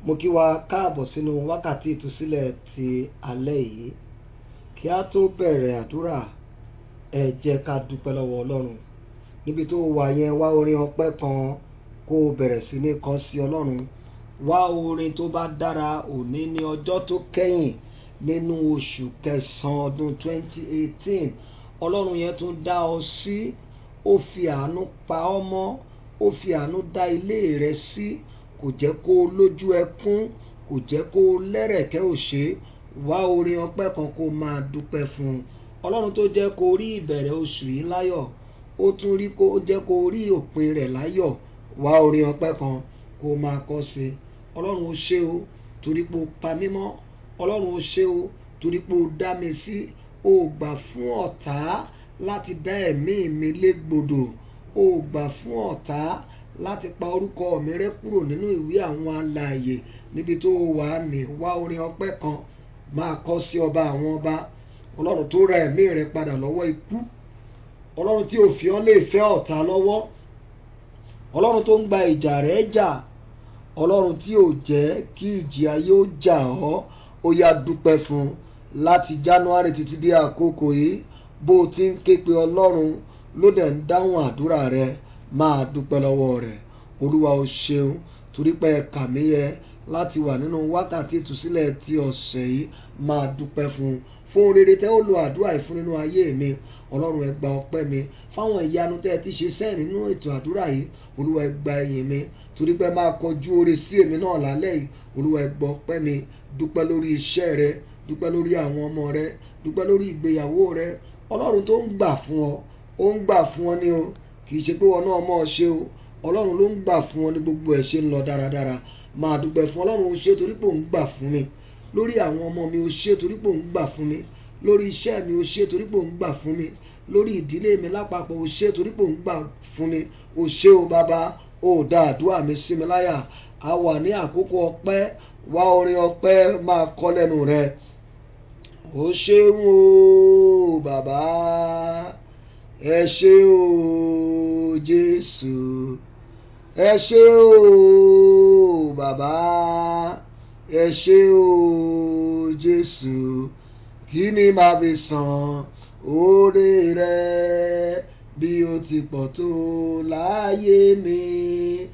Mo kí wa káàbọ̀ sínú wákàtí ìtúsílẹ̀ ti alẹ́ yìí. Kí a tó bẹ̀rẹ̀ àdúrà, ẹ jẹ́ ká dúpẹ́ lọ́wọ́ Ọlọ́run. Níbi tó wà yẹn, wá orin ọpẹ́ kan kó o bẹ̀rẹ̀ sí ní kọ sí Ọlọ́run. Wá orin tó bá dára. Òní ní ọjọ́ tó kẹ́yìn nínú oṣù kẹsàn-án ọdún 2018. Ọlọ́run yẹn tún dá ọ sí. Ó fi àánú pa ọ́ mọ́. Ó fi àánú dá ilé rẹ sí. Kò jẹ́ kó o lójú ẹkún. Kò jẹ́ kó o lẹ́rẹ̀kẹ́ òṣè. Wá orin ọpẹ́ kan kó o máa dúpẹ́ fún un. Ọlọ́run tó jẹ́ kó o rí ìbẹ̀rẹ̀ oṣù yìí láyọ̀. Ó tún jẹ́ kó o rí òpin rẹ̀ láyọ̀. Wá orin ọpẹ́ kan kó o máa kọ sí. Ọlọ́run ó ṣé o torí pé o pa mí mọ́. Ọlọ́run ó ṣé o torí pé o dá mi sí. O gbà fún ọ̀tá láti dá ẹ̀mí mi légbodò. O gbà fún ọ̀tá láti pa orúkọ mi rẹ́ kúrò nínú ìwé àwọn alààyè. Níbi tó wà ní, wá orin ọpẹ́ kan máa kọ sí ọba àwọn ọba. Ọlọ́run tó ra ẹ̀mí rẹ padà lọ́wọ́ ikú. Ọlọ́run tí ò fi ọ́ lè fẹ́ ọ̀tá lọ́wọ́. Ọlọ́run tó ń gba ìjà rẹ jà. Ọlọ́run tí ò jẹ́ kí ìjì ayé ó jà ọ́. Ó yá dúpẹ́ fún un. Láti January títí dé àkókò yìí, bó o ti ń ké pe Ọlọ́run ló dẹ̀ ń dáhùn àdúrà rẹ. Máa dúpẹ́ lọ́wọ́ rẹ̀. Olúwa ó ṣeun torí pé ẹ kà mí yẹ láti wà nínú wákàtí ìtúsílẹ̀ ti ọ̀sẹ̀ yìí. Máa dúpẹ́ fún un. Fún rere tẹ́ ó lo àdúrà yìí fún nínú ayé mi. Ọlọ́run ẹ gba ọpẹ́ mi. Fáwọn ìyanu tẹ́ ẹ ti ṣe sẹ́yìn nínú ètò àdúrà yìí. Olúwa ẹ gba ìyìn mi torí pé máa kọjú oore sí èmi náà lálẹ́ yìí. Olúwa ẹ gbọ́ ọpẹ́ mi. Dúpẹ́ lórí iṣẹ́ rẹ. Dúpẹ́ lórí àwọn ọmọ rẹ. Dúpẹ́ lórí ìgbéyàwó rẹ. Ọlọ́run tó ń gbà fún ọ. Ó ń gbà fún ọ ní o. Kì í ṣe pé wọn náà mọ̀ ọ́ ṣe o. Ọlọ́run ló ń gbà fún ọ ní gbogbo ẹ̀ ṣe ń lọ dáradára. Máa dúpẹ́ fún Ọlọ́run. Ó ṣe torí pé ó ń gbà fún mi. Lórí àwọn ọmọ mi ó ṣe torí pé ó ń gbà fún mi. Lórí iṣẹ́ mi ó ṣe torí pé ó ń gbà fún mi. Lórí ìdílé mi lápapọ̀ ó ṣe torí pé ó ń gbà fún mi. Ó ṣe o bàbá. Ó dá àdúrà mi sí mi láyà. A wà ní àkókò ọpẹ́. Wá orin ọpẹ́ máa kọ lẹ́nu rẹ. Ó ṣeun o bàbá. Ẹ ṣé o Jésù. Ẹ ṣé o bàbá. Ẹ ṣé o Jésù. Kí ni màá fi san oore rẹ bí o ti pọ̀ tó láyé mi?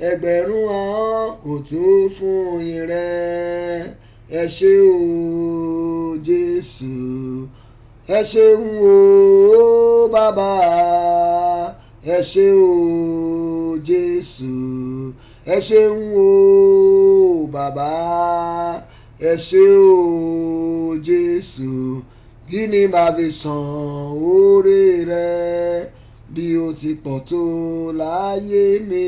Ẹgbẹ̀rún ahọ́n kò tó fún yìn rẹ. Ẹ ṣé o Jésù. Ẹ ṣeun o bàbá. Ẹ ṣé o Jésù. Ẹ ṣeun o bàbá. Ẹ ṣé o Jésù. Kí ni màá fi san oore rẹ bí o ti pọ̀ tó láyé mi?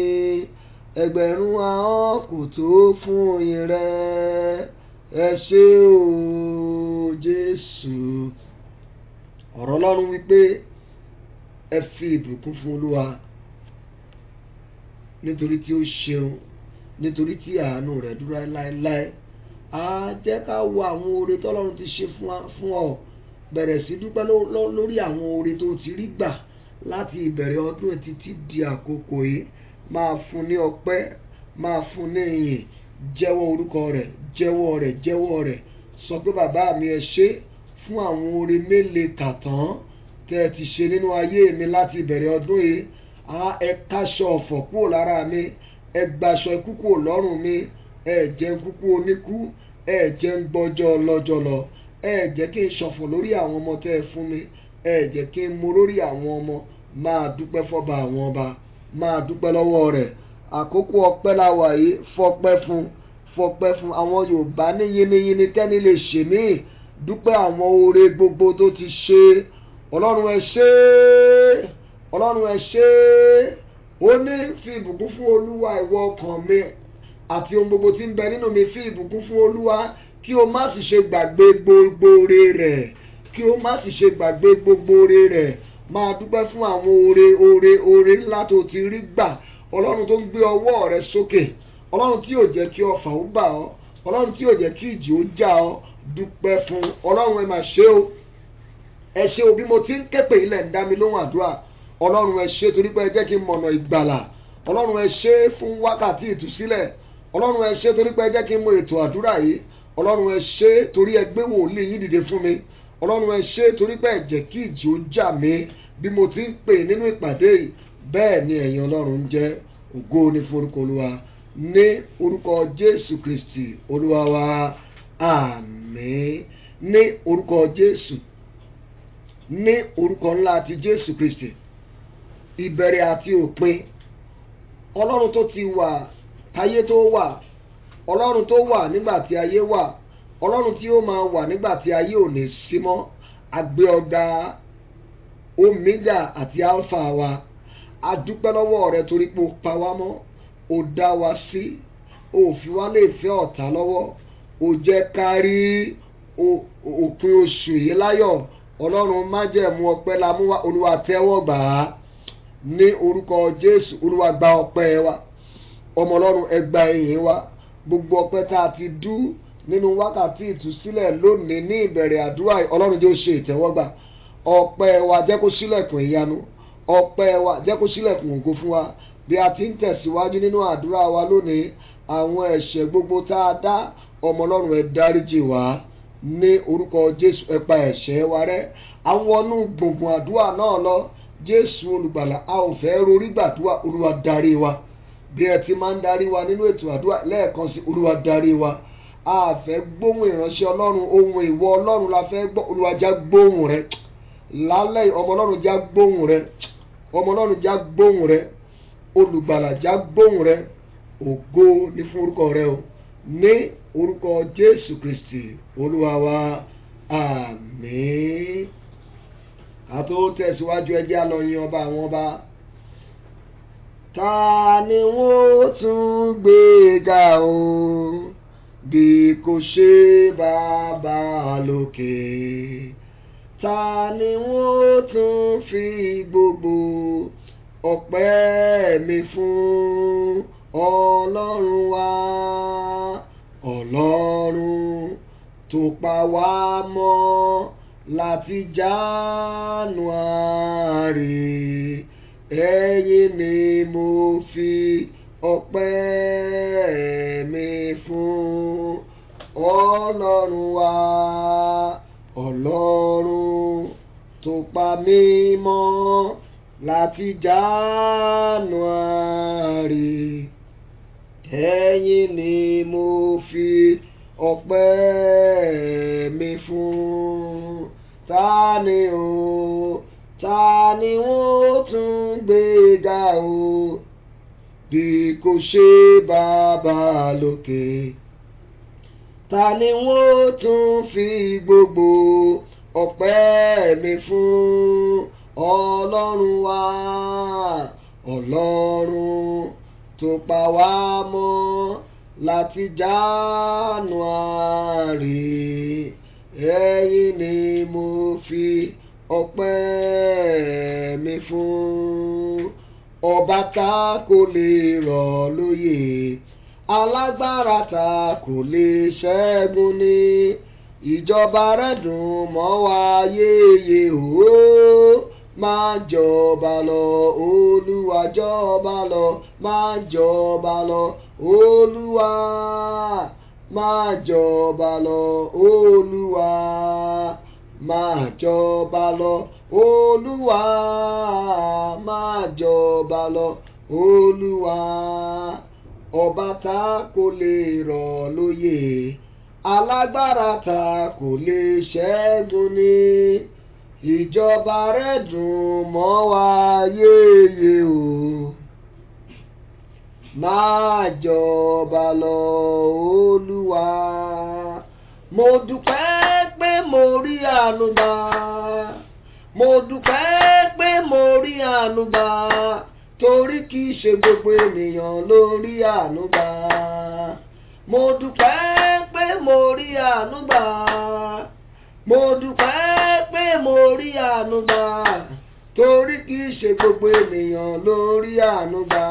Ẹgbẹ̀rún ahọ́n kò tó fún yìn rẹ. Ẹ ṣé o Jésù. Ọ̀rọ̀ Ọlọ́run wípé ẹ fi ìbùkún fún Olúwa nítorí tí ó ṣeun, nítorí tí àánú rẹ̀ dúró láéláé. Jẹ́ ká wo àwọn oore tí Ọlọ́run ti ṣe fún ọ. Bẹ̀rẹ̀ sí dúpẹ́ lórí àwọn oore tó ti rí gbà láti ìbẹ̀rẹ̀ ọdún títí di àkókò yìí. Máa fún ní ọpẹ́. Máa fún ní ìyìn. Jẹ́wọ́ orúkọ rẹ̀. Jẹ́wọ́ rẹ̀. Jẹ́wọ́ rẹ̀. Sọ pé bàbá mi ẹ ṣé fún àwọn oore mélòó kàtán tẹ́ ẹ ti ṣe nínú ayé mi láti ìbẹ̀rẹ̀ ọdún yìí. Ẹ káṣọ ọ̀fọ̀ kúrò lára mi. Ẹ gbaṣọ ikú kúrò lọ́rùn mi. Ẹ jẹ́ n kúkú oníkú. Ẹ jẹ́ n gbọ́jọ́ ọlọ́jọ́ lọ. Ẹ jẹ́ kí n ṣọ̀fọ̀ lórí àwọn ọmọ tẹ́ ẹ fún mi. Ẹ jẹ́ kí n mú lórí àwọn ọmọ. Máa dúpẹ́ fọ́ba àwọn ọba. Máa dúpẹ́ lọ́wọ́ rẹ̀. Àkókò ọpẹ́ la wà yìí. Fọpẹ́ fún. Fọpẹ́ fún. Àwọn Yorùbá ní yínníyínní kẹ́ni lè ṣe mí. Dúpẹ́ àwọn oore gbogbo tó ti ṣe. Ọlọ́run ẹ ṣé. Ọlọ́run ẹ ṣé. Ó ní fi ìbùkún fún Olúwa ìwọ ọkàn mi àti ohun gbogbo tí ń bẹ nínú mi. Fi ìbùkún fún Olúwa kí o má sì ṣe gbàgbé gbogbo oore rẹ̀. Kí o má sì ṣe gbàgbé gbogbo oore rẹ̀. Máa dúpẹ́ fún àwọn oore ńlá tó ti rí gbà. Ọlọ́run tó ń gbé ọwọ́ rẹ sókè. Ọlọ́run tí yóò jẹ́ kí ọfà ó bà ọ́. Ọlọ́run tí yóò jẹ́ kí ìjì ó jà ọ́. Dúpẹ́ fún Ọlọ́run. Ẹ mà ṣé o. Ẹ ṣé o bí mo ti ń ké pè ilẹ̀ ń dá mi lóhùn àdúrà. Ọlọ́run ẹ ṣé torí pé ẹ jẹ́ kí n mọ̀nà ìgbàlà. Ọlọ́run ẹ ṣé fún wákàtí ìtúsílẹ̀. Ọlọ́run ẹ ṣé torí pé ẹ jẹ́ kí n mọ ètò àdúrà yìí. Ọlọ́run ẹ ṣé torí ẹ gbé wòlíì yín dìde fún mi. Ọlọ́run ẹ ṣé torí pé ẹ jẹ́ kí ìjì ó jà mí bí mo ti ń pè nínú ìpàdé yìí. Bẹ́ẹ̀ ni ẹ̀yin Ọlọ́run ń jẹ́. Ògo ni fún orúkọ Olúwa ní orúkọ Jésù Kristi Olúwa wa. Àmín. Ní orúkọ Jésù, ní orúkọ ńlá ti Jésù Kristi, ìbẹ̀rẹ̀ àti òpin, Ọlọ́run tó ti wà táyé tó wà, Ọlọ́run tó wà nígbà tí ayé wà, Ọlọ́run tí ó máa wà nígbà tí ayé ò ní sí mọ́. A gbé ọ̀gá Omega àti Alpha wa. A dúpẹ́ lọ́wọ́ rẹ torí pé o pa wá mọ́, o dá wa sí, o fi wá lè fẹ́ ọ̀tá lọ́wọ́, o jẹ́ ká rí òpin oṣù yìí láyọ̀. Ọlọ́run májẹ̀mú ọpẹ́ la mú wá. Olúwa tẹ́wọ́ gbà á ní orúkọ Jésù. Olúwa gba ọpẹ́ wa. Ọmọ Ọlọ́run ẹ gba ìyìn wa. Gbogbo ọpẹ́ tá a ti dú nínú wákàtí ìtúsílẹ̀ lónìí ní ìbẹ̀rẹ̀ àdúrà yìí, Ọlọ́run jẹ́ ó ṣe ìtẹ́wọ́gbà. Ọpẹ́ wa jẹ́ kó ṣílẹ̀kùn ìyanu. Ọpẹ́ wa jẹ́ kó ṣílẹ̀kùn ògo fún wa. Bí a ti ń tẹ̀síwájú nínú àdúrà wa lónìí, àwọn ẹ̀ṣẹ̀ gbogbo tá a dá, ọmọ Ọlọ́run ẹ dáríjì wá ní orúkọ Jésù. Ẹ pa ẹ̀ṣẹ̀ wa rẹ́. Àwọn ọ̀nù gbùngbùn àdúrà náà lọ. Jésù olùgbàlà, a ò fẹ́ rorí gbàdúrà. Olúwa darí wa bí ẹ ti máa ń darí wa nínú ètò àdúrà. Lẹ́ẹ̀kan sí, Olúwa darí wa. A fẹ́ gbóhùn ìránṣẹ́ Ọlọ́run, ohun ìwọ Ọlọ́run la fẹ́ gbọ́. Olúwa já gbóhùn rẹ lálẹ́. Ọmọ Ọlọ́run já gbóhùn rẹ. Ọmọ Ọlọ́run já gbóhùn rẹ. Olùgbàlà já gbóhùn rẹ. Ògo ni fún orúkọ rẹ o, ní orúkọ Jésù Kristi Olúwa wa. Àmín. A tó tẹ̀síwájú, ẹ jẹ́ á lọ yin ọba àwọn ọba. Ta ni wọ́n tún gbé ga o bí kò ṣe Baba lókè? Ta ni wọ́n tún fi gbogbo ọpẹ́ mi fún? Ọlọ́run wa, Ọlọ́run tó pa wá mọ́ láti January. Ẹ̀yin ni mo fi ọpẹ́ mi fún. Ọlọ́run wa, Ọlọ́run tó pa mí mọ́ láti January. Ẹ̀yin ni mo fi ọpẹ́ mi fún. Ta ni o, ta ni wọ́n tún gbé ga o bí kò ṣe Baba lókè? Ta ni wọ́n tún fi gbogbo ọpẹ́ mi fún? Ọlọ́run wa, Ọlọ́run tó pa wá mọ́ láti January. Ẹ̀yin ni mo fi ọpẹ́ mi fún. Ọba tá kò lè rọ̀ lóyè, alágbára tá kò lè ṣẹ́gun ní. Ìjọba rẹ̀ dùn mọ́ wa yéye o. Máa jọba lọ, Olúwa jọba lọ. Máa jọba lọ, Olúwa. Máa jọba lọ, Olúwa. Máa jọba lọ, Olúwa. Máa jọba lọ, Olúwa. Ọba tá kò lè rọ̀ lóyè, alágbára tá kò lè ṣẹ́gun ní. Ìjọba rẹ̀ dùn mọ́ wa yéye o. Máa jọba lọ, Olúwa. Mo dúpẹ́ pé mo rí àánú gbà. Mo dúpẹ́ pé mo rí àánú gbà. Torí kì í ṣe gbogbo ènìyàn ló rí àánú gbà. Mo dúpẹ́ pé mo rí àánú gbà. Mo dúpẹ́ pé mo rí àánú gbà. Torí kì í ṣe gbogbo ènìyàn ló rí àánú gbà.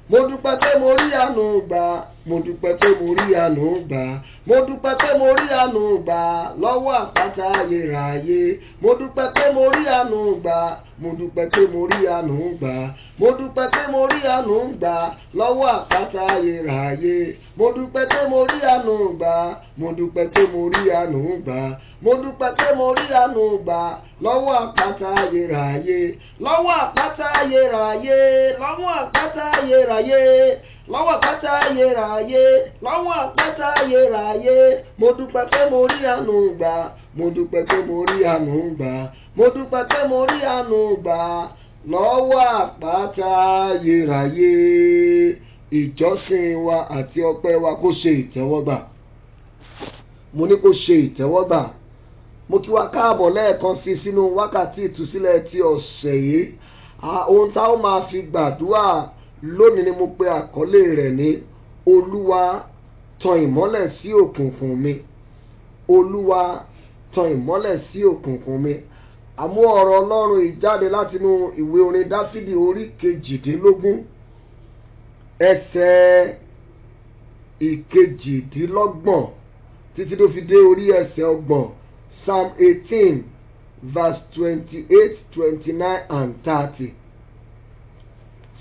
Mo dúpẹ́ pé mo rí àánú gbà. mo dúpẹ́ pé mo rí àánú gbà. Mo dúpẹ́ pé mo rí àánú gbà lọ́wọ́ àpáta ayérayé. Mo dúpẹ́ pé mo rí àánú gbà. Mo dúpẹ́ pé mo rí àánú gbà. Mo dúpẹ́ pé mo rí àánú gbà lọ́wọ́ àpáta ayérayé. Mo dúpẹ́ pé mo rí àánú gbà. Mo dúpẹ́ pé mo rí àánú gbà. Mo dúpẹ́ pé mo rí àánú gbà lọ́wọ́ àpáta ayérayé. Lọ́wọ́ àpáta ayérayé. Lọ́wọ́ àpáta ayérayé. Lọ́wọ́ àpáta ayérayé. Lọ́wọ́ àpáta ayérayé. Mo dúpẹ́ pé mo rí àánú gbà. Mo dúpẹ́ pé mo rí àánú gbà. Mo dúpẹ́ pé mo rí àánú gbà lọ́wọ́ àpáta ayérayé. Ìjọsìn wa àti ọpẹ́ wa kó ṣe ìtẹ́wọ́gbà. Mo ní kó ṣe ìtẹ́wọ́gbà. Mo kí wa káàbọ̀ lẹ́ẹ̀kan sí sínú wákàtí ìtúsílẹ̀ ti ọ̀sẹ̀ yìí. Ohun tá ó máa fi gbàdúrà lónìí ni mo pe àkọlé rẹ̀ ní Olúwa tan ìmọ́lẹ̀ sí òkùnkùn mi. Olúwa tan ìmọ́lẹ̀ sí òkùnkùn mi. Àmú ọ̀rọ̀ Ọlọ́run ìjáde látinú ìwé orin Dáfídì orí 18 ẹsẹ̀ 28 títí tó fi dé orí ẹsẹ̀ 30. Psalm 18 verse 28, 29 and 30.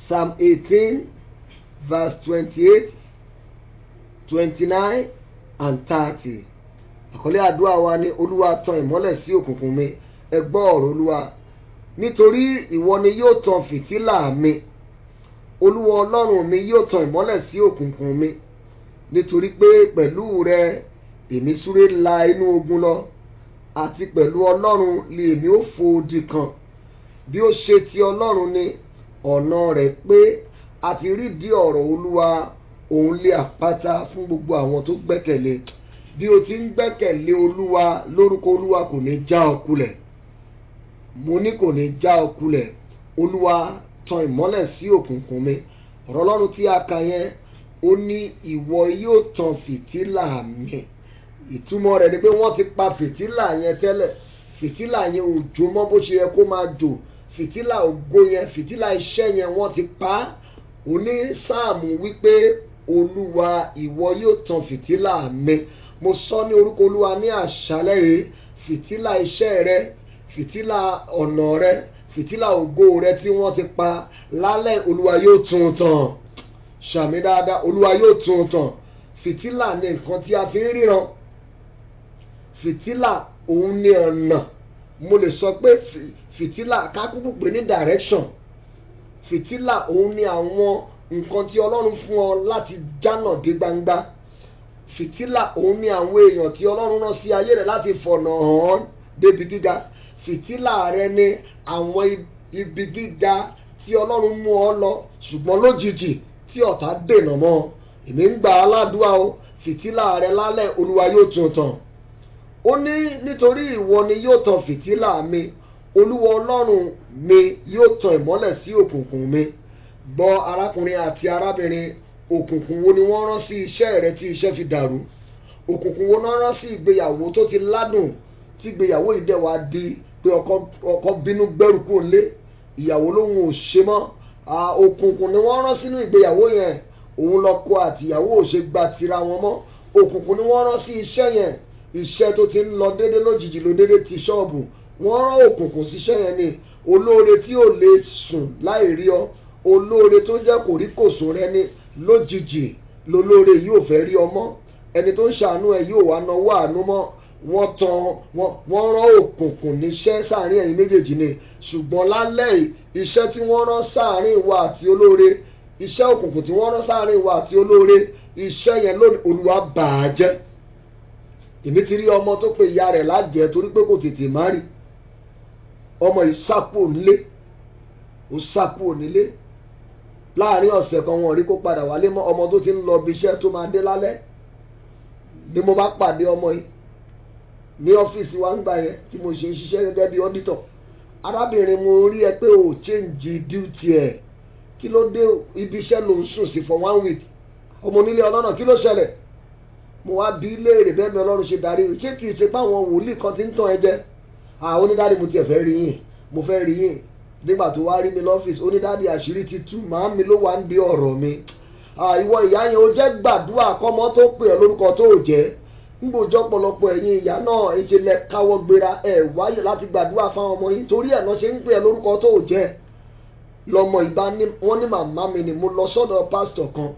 Psalm 18 verse 28, 29 and 30. Àkọlé àdúrà wa ní Olúwa tan ìmọ́lẹ̀ sí òkùnkùn mi. Ẹ gbọ́ ọ̀rọ̀ Olúwa. Nítorí ìwọ ni yóò tan fìtílà mi. Olúwa Ọlọ́run mi yóò tan ìmọ́lẹ̀ sí òkùnkùn mi. Nítorí pé pẹ̀lú rẹ èmi súré la inú ogun lọ, àti pẹ̀lú Ọlọ́run lè èmi ó fò odi kan. Bí ó ṣe ti Ọlọ́run ni ọ̀nà rẹ̀ pé àti rídìí ọ̀rọ̀ Olúwa òun lé àpáta fún gbogbo àwọn tó gbẹ́kẹ̀lé. Bí o ti ń gbẹ́kẹ̀lé Olúwa, lórúkọ Olúwa kò ní já ọ kulẹ̀. Mo ní kò ní já ọ kulẹ̀. Olúwa tan ìmọ́lẹ̀ sí òkùnkùn mi. Ọ̀rọ̀ Ọlọ́run tí a kà yẹn ó ní ìwọ yóò tan fìtílà mi. Ìtumọ̀ rẹ̀ ni pé wọ́n ti pa fìtílà yẹn tẹ́lẹ̀. Fìtílà yẹn ò jó mọ́ bó ṣe yẹ kó máa jò. Fìtílà ògo yẹn, fìtílà iṣẹ́ yẹn wọ́n ti pa á. Oní Sáàmù wípé Olúwa ìwọ yóò tan fìtílà mi. Mo sọ ní orúkọ Olúwa ní àṣálẹ́ yìí, fìtílà iṣẹ́ rẹ, fìtílà ọ̀nà rẹ, fìtílà ògo rẹ tí wọ́n ti pa lálẹ́, Olúwa yóò tún tàn. Ṣàmì dáadáa, Olúwa yóò tún tàn. Fìtílà ni nǹkan tí a fi ń ríran. Fìtílà òun ni ọ̀nà. Mo lè sọ pé fìtílà kákúkú pè ní direction. Fìtílà òun ni àwọn nǹkan tí Ọlọ́run fún ọ láti jánà dé gbangba. Fìtílà òun ni àwọn èèyàn tí Ọlọ́run rán sí ayé rẹ̀ láti fọ̀nà hàn débi gíga. Fìtílà rẹ ni àwọn ibi gíga tí Ọlọ́run mú ọ lọ ṣùgbọ́n lójijì tí ọ̀tá dènà mọ́. Èmi ń gbà aládùúà o, fìtílà rẹ lálẹ́ Olúwa yóò tún tàn. Ó ní nítorí ìwọ ni yóò tan fìtílà mi. Olúwa Ọlọ́run mi yóò tan ìmọ́lẹ̀ sí òkùnkùn mi. Gbọ́ arákùnrin àti arábìnrin, òkùnkùn wo ni wọ́n rán sí iṣẹ́ rẹ tí iṣẹ́ fi dàrú? Òkùnkùn wo náà rán sí ìgbéyàwó tó ti ládùn tí ìgbéyàwó yìí dẹ̀ wá di pé ọkọ bínú gbẹ́rù kúrò lé, ìyàwó lóhun ò ṣe mọ́. Òkùnkùn ni wọ́n rán sínú ìgbéyàwó yẹn, òun lọ́kọ àti ìyàwó ò ṣe gba tira wọn mọ́. Òkùnkùn ni wọ́n rán sí iṣẹ́ yẹn, iṣẹ́ tó ti ń lọ déédéé lójijì ló déédéé ti ṣọ́ọ̀bù. Wọ́n rán òkùnkùn síṣẹ́ yẹn ni. Olóore tí ò lè sùn láì rí ọ, olóore tó jẹ́ kòríkòsùn rẹ ni, lójijì lolóore yóò fẹ́ rí ọmọ. Ẹni tó ń ṣàánú ẹ yóò wá náwó àánú mọ́. Wọ́n rán òkùnkùn níṣẹ́ sáàrin ẹ̀yin méjèèjì ni. Ṣùgbọ́n lálẹ́ yìí, iṣẹ́ tí wọ́n rán sáàrin ìwọ àti olóore, iṣẹ́ òkùnkùn tí wọ́n rán sáàrin ìwọ àti olóore, iṣẹ́ yẹn lónìí Olúwa bà á jẹ́. Èmi ti rí ọmọ tó pe ìyá rẹ̀ lájẹ́ torí pé kò tètè má rí. Ọmọ yìí sápò nílé, ó sápò nílé. Láàárín ọ̀sẹ̀ kan wọn rí kó padà wálé mọ́. Ọmọ tó ti ń lọ bí iṣẹ́ tó máa dé lálẹ́ ni mo bá pàdé ọmọ yìí ní ọ́fíìsì wa ń gbà yẹn tí mo ṣe ń ṣiṣẹ́ gẹ́gẹ́ bí ọ́dítọ̀. Arábìnrin, mo rí ẹ pé ò change duty ẹ̀, kí ló dé? Ibi iṣẹ́ ló ń sùn sí for 1 week. Ọmọ onílé ọlọ́nà, kí ló ṣẹlẹ̀? Mo wá bí léèrè bẹ́ẹ̀ mi Ọlọ́run ṣe darí. Ṣé kìí ṣe pé àwọn wòlíì kan ti ń tàn ẹ jẹ? Onídàádì, mo tiẹ̀ fẹ́ rí yín, mo fẹ́ rí yín. Nígbà tó wá rí mi lọ́fíìsì, onídàádì àṣírí ti tú, màámi ló wà ń bí ọ̀rọ̀ mi. ìwọ ìyá yẹn ó jẹ́ gbàdúrà kọ́mọ tó pè ọ́ lórúkọ tó jẹ́ nígbòjọ́ pọ̀lọpọ̀ ẹ̀yin ìyá náà ìṣẹ̀lẹ̀ káwọ́ gbéra wáyé láti gbàdúrà fáwọn ọmọ yín torí ẹ̀ náà ṣe ń pè ọ́ lórúkọ tó jẹ́ lọ́mọ ìbá wọ́n ní màmá mi ni mo lọ sọ́dọ̀ pásítọ̀ kan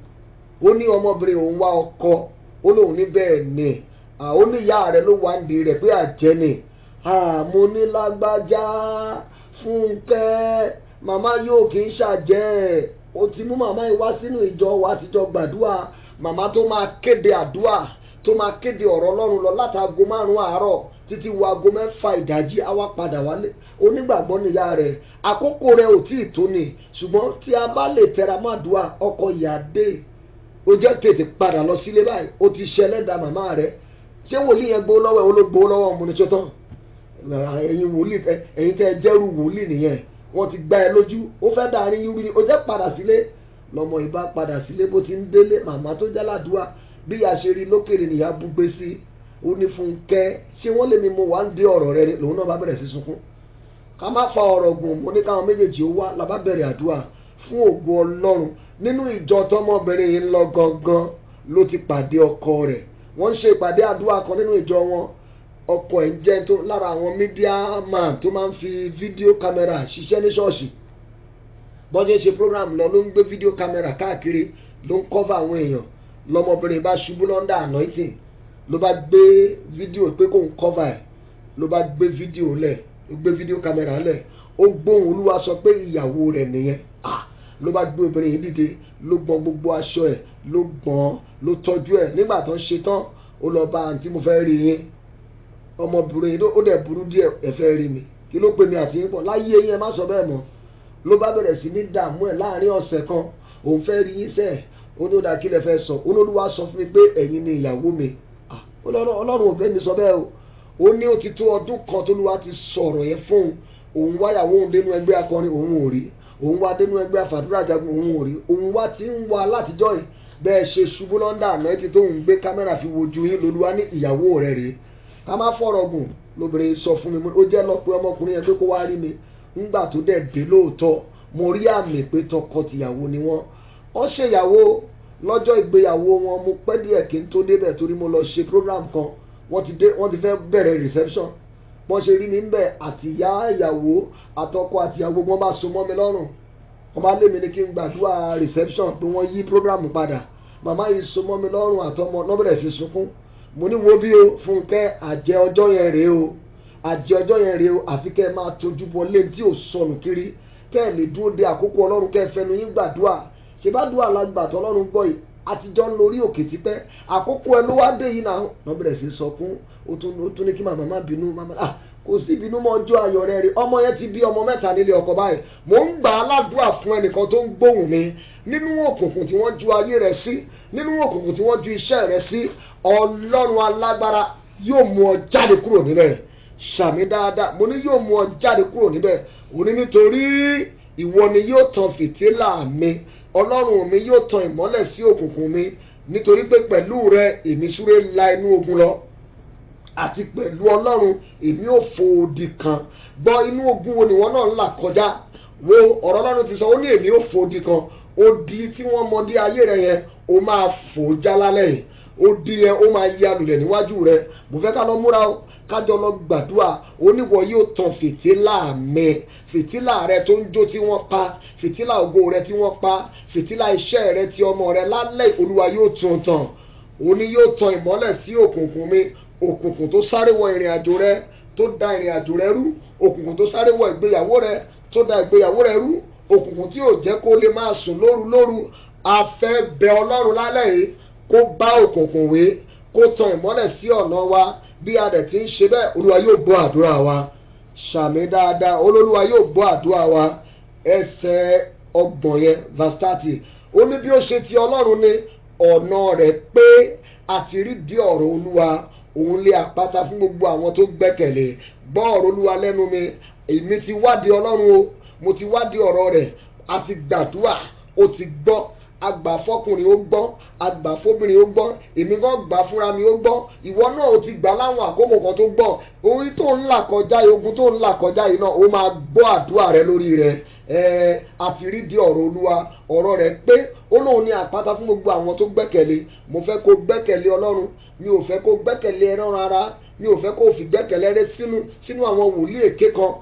ó ní ọmọbìnrin òun wá ọkọ ó lóun ní bẹ́ẹ̀ ni ó ní ìyá rẹ̀ ló wá ń di rẹ̀ pé àjẹ́ ni mo ní lágbájá Fúnkẹ́ màmá yóò kì í ṣàjẹ́ ó ti mú màmá yìí wá sínú ìjọ wa àtijọ́ gbàdúrà màmá tó máa kéde àdúrà tó máa kéde ọ̀rọ̀ Ọlọ́run lọ látago 5 àárọ̀ títí wo aago 6 ìdájí á wá padà wálé onígbàgbọ́ níyà rẹ̀ àkókò rẹ̀ ò tí ì tó ni ṣùgbọ́n tí a bá lè tẹra má dùà ọkọ ìyá dé ó jẹ́ tètè padà lọ sílé báyìí ó ti ṣẹlẹ́dà màmá rẹ̀ ṣé wòlíì yẹn gbowó lọ́wọ́ ẹ̀ ó ló gbowó lọ́wọ́ ọmọ ní sọ́tàn ẹ̀yin wòlíì ẹ̀yin tẹ́ ẹ jẹ́rù wòlíì nìyẹn wọ́n ti gbá ẹ lójú ó fẹ́ dàrin yúrí ni ó jẹ́ padà sílé lọ́mọ ìbá padà sílé bó ti ń délé màmá tó jáládùá bí a ṣe rí lókèrè nìyá búgbé sí ó ní Fúnkẹ́ ṣé wọ́n lè mi mo wá ń dé ọ̀rọ̀ rẹ lòun náà bá bẹ̀rẹ̀ sí sunkún ká má fa ọ̀rọ̀ gùn mo ní káwọn méjèèjì ó wá la bá bẹ̀rẹ̀ àdúrà fún ògo Ọlọ́run nínú ìjọ tọmọbìnrin yìí ń lọ gangan ló ti pàdé ọkọ rẹ̀ wọ́n ń ṣe ìpàdé àdúrà kan nínú ìjọ wọn ọkọ ẹ̀ ń jẹ́ tó lára àwọn media man tó máa ń fi fídíò kámẹ́rà ṣiṣẹ́ ní ṣọ́ọ̀ṣì bọ́jú ṣe program lọ ló ń gbé fídíò kámẹ́rà káàkiri ló ń cover àwọn èèyàn lọmọbìnrin bá ṣubú lọ́ndà anointing ló bá gbé fídíò pé kò ń cover ẹ̀ ló bá gbé fídíò lẹ̀ ó gbé fídíò kámẹ́rà lẹ̀ ó gbóhùn Olúwa sọ pé ìyàwó rẹ̀ nìyẹn ló bá gbé obìnrin yìí dìde ló gbọ́n gbogbo aṣọ ẹ̀ ló gbọ́n ló tọ́jú ẹ̀ nígbà tó ń ṣe tán ó lọ bá àǹtí mo fẹ́ rí yín ọmọbìnrin yìí ó dẹ̀ burú díẹ̀ ẹ fẹ́ rí mi kí ló pe mi àti yín pọ̀ láyé yín ẹ má sọ bẹ́ẹ̀ mọ́ ló bá bẹ̀rẹ̀ sí ní dààmú ẹ̀ láàrin ọ̀sẹ̀ kan òun fẹ́ rí yín sẹ́ẹ̀ ó ní ó dà kí lẹ fẹ́ sọ Olúwa sọ fún mi pé ẹ̀yin ni ìyàwó mi Ọlọ́run ò bẹ́ẹ̀ mi sọ bẹ́ẹ̀ o ó ní ó ti tó ọdún kan t'Olúwa ti sọ̀rọ̀ yẹn fún òun wáyàwó òun dénú ẹgbẹ́ akọrin òun ò rí òun wá dénú ẹgbẹ́ àfàdúrà jagun òun ò rí òun wá ti ń wá látijọ́ yìí bẹ́ẹ̀ ṣe ṣubú lọ́ndà àná ti tó ń gbé kámẹ́rà fi wojú yín l'Olúwa ní ìyàwó rẹ̀ rèé ká má fọ̀rọ̀ gùn lóbìnrin sọ fún mi ó jẹ́ lọ pé ọmọkùnrin yẹn pé kó wá rí mi ńgbà tó dẹ̀ dé lóòótọ́ mo rí àmì pé tọkọ-tìyàwó ni wọ́n ṣèyàwó lọ́jọ́ ìgbéyàwó wọn mo pẹ́ díẹ̀ kí n tó débẹ̀ torí mo lọ ṣe program kan wọ́n ti fẹ́ bẹ̀rẹ̀ reception wọ́n ṣe rí mi ńbẹ̀ àtìyá ìyàwó àtọkọ àtìyàwó wọn bá so mọ́ mi lọ́rùn wọ́n bá lé mi ní kí n gbàdúrà reception pé wọ́n yí program padà màmá yìí so mọ́ mi lọ́rùn àtọmọ náà bẹ̀rẹ̀ sí sunkún mo ní wo bí o Fúnkẹ́ àjẹ ọjọ́ yẹn rèé o àjẹ ọjọ́ yẹn rèé o àfi kẹ́ ẹ máa tójú bọ lé tí ò sọnù kiri kẹ́ ẹ lè dúró de àkókò Ọlọ́run kẹ́ ẹ fẹnu yín gbàdúrà ṣe bá dùn alágbàtọ́ Ọlọ́run gbọ́ yìí àtijọ́ ń lórí òkè tipẹ́ àkókò ẹ ló wá dé yìí náà wọ́n bẹ̀rẹ̀ sí sọkún ó tún ní kí màmá má bínú màmá kò sí ìbínú mọ́ ọjọ́ ayọ̀ rẹ̀ rí ọmọ yẹn ti bí ọmọ 3 nílé ọkọ báyìí mò ń gbà á ládùúrà fún ẹnìkan tó ń gbóhùn mi nínú òkùnkùn tí wọ́n ju ayé rẹ̀ sí nínú òkùnkùn tí wọ́n ju iṣẹ́ rẹ̀ sí Ọlọ́run alágbára yóò mú ọ jáde kúrò níbẹ̀ ṣàmì dáadáa mo ní yóò mú ọ jáde kúrò níbẹ̀ òní nítorí ìwọ ni yóò tan fìtílà mi Ọlọ́run mi yóò tan ìmọ́lẹ̀ sí òkùnkùn mi nítorí pé pẹ̀lú rẹ èmi súré la inú ogun lọ àti pẹ̀lú Ọlọ́run èmi ò fò odi kan gbọ́ inú ogun wo ni wọ́n náà ń là kọjá wo ọ̀rọ̀ Ọlọ́run ti sọ ó ní èmi ò fò odi kan odi tí wọ́n mọ dé ayé rẹ yẹn ó máa fò já lálẹ́ yìí odi yẹn ó máa yí alùlẹ̀ níwájú rẹ mo fẹ́ ká lọ múra o kájọ lọ gbàdúrà oníwọ̀ yóò tan fìtílà mi fìtílà rẹ tó ń jó tí wọ́n pa fìtílà ògo rẹ tí wọ́n pa fìtílà iṣẹ́ rẹ tí ọmọ rẹ lálẹ́ Olúwa yóò tún tàn òní yóò tan ìmọ́lẹ̀ sí òkùnkùn mi òkùnkùn tó sáré wọ ìrìn àjò rẹ tó da ìrìn àjò rẹ rú òkùnkùn tó sáré wọ ìgbéyàwó rẹ tó da ìgbéyàwó rẹ rú òkùnkùn tí ò jẹ́ kó lè máa sùn lóru a fẹ́ bẹ Ọlọ́run lálẹ́ yìí kó bá òkùnkùn wé kó tan ìmọ́lẹ̀ sí ọ̀nà wa bí a dẹ̀ ti ń ṣe bẹ́ẹ̀ Olúwa yóò gbọ́ àdúrà wa ṣàmì dáadáa Olúwa yóò gbọ́ àdúrà wa ẹsẹ̀ 30 yẹn verse 30 ó ní bí ó ṣe ti Ọlọ́run ní ọ̀nà rẹ̀ pé àti rí di ọ̀rọ̀ Olúwa òun lé àpáta fún gbogbo àwọn tó gbẹ́kẹ̀lé gbọ́ ọ̀rọ̀ Olúwa lẹ́nu mi èmi ti wádìí Ọlọ́run o mo ti wádìí ọ̀rọ̀ rẹ̀ àti gbàdúrà ó ti gbọ́ àgbà fọkùnrin ó gbọ́ àgbà fóbìnrin ó gbọ́ èmi gan gbà fúnra mi ó gbọ́ ìwọ náà ó ti gbà láwọn àkókò kan tó gbọ́ orí tó ń là kọjá ogun tó ń là kọjá yìí náà ó máa gbọ́ àdúrà rẹ lórí rẹ àfirídìí ọ̀rọ̀ Olúwa ọ̀rọ̀ rẹ̀ pé ó lóun ní àpáta fún gbogbo àwọn tó gbẹ́kẹ̀lé. Mo fẹ́ kó gbẹ́kẹ̀lé Ọlọ́run, mi ò fẹ́ kó gbẹ́kẹ̀lé ẹran ara, mi ò fẹ́ kó fi gbẹ́kẹ̀lé rẹ sínú àwọn wòlíì èké kan.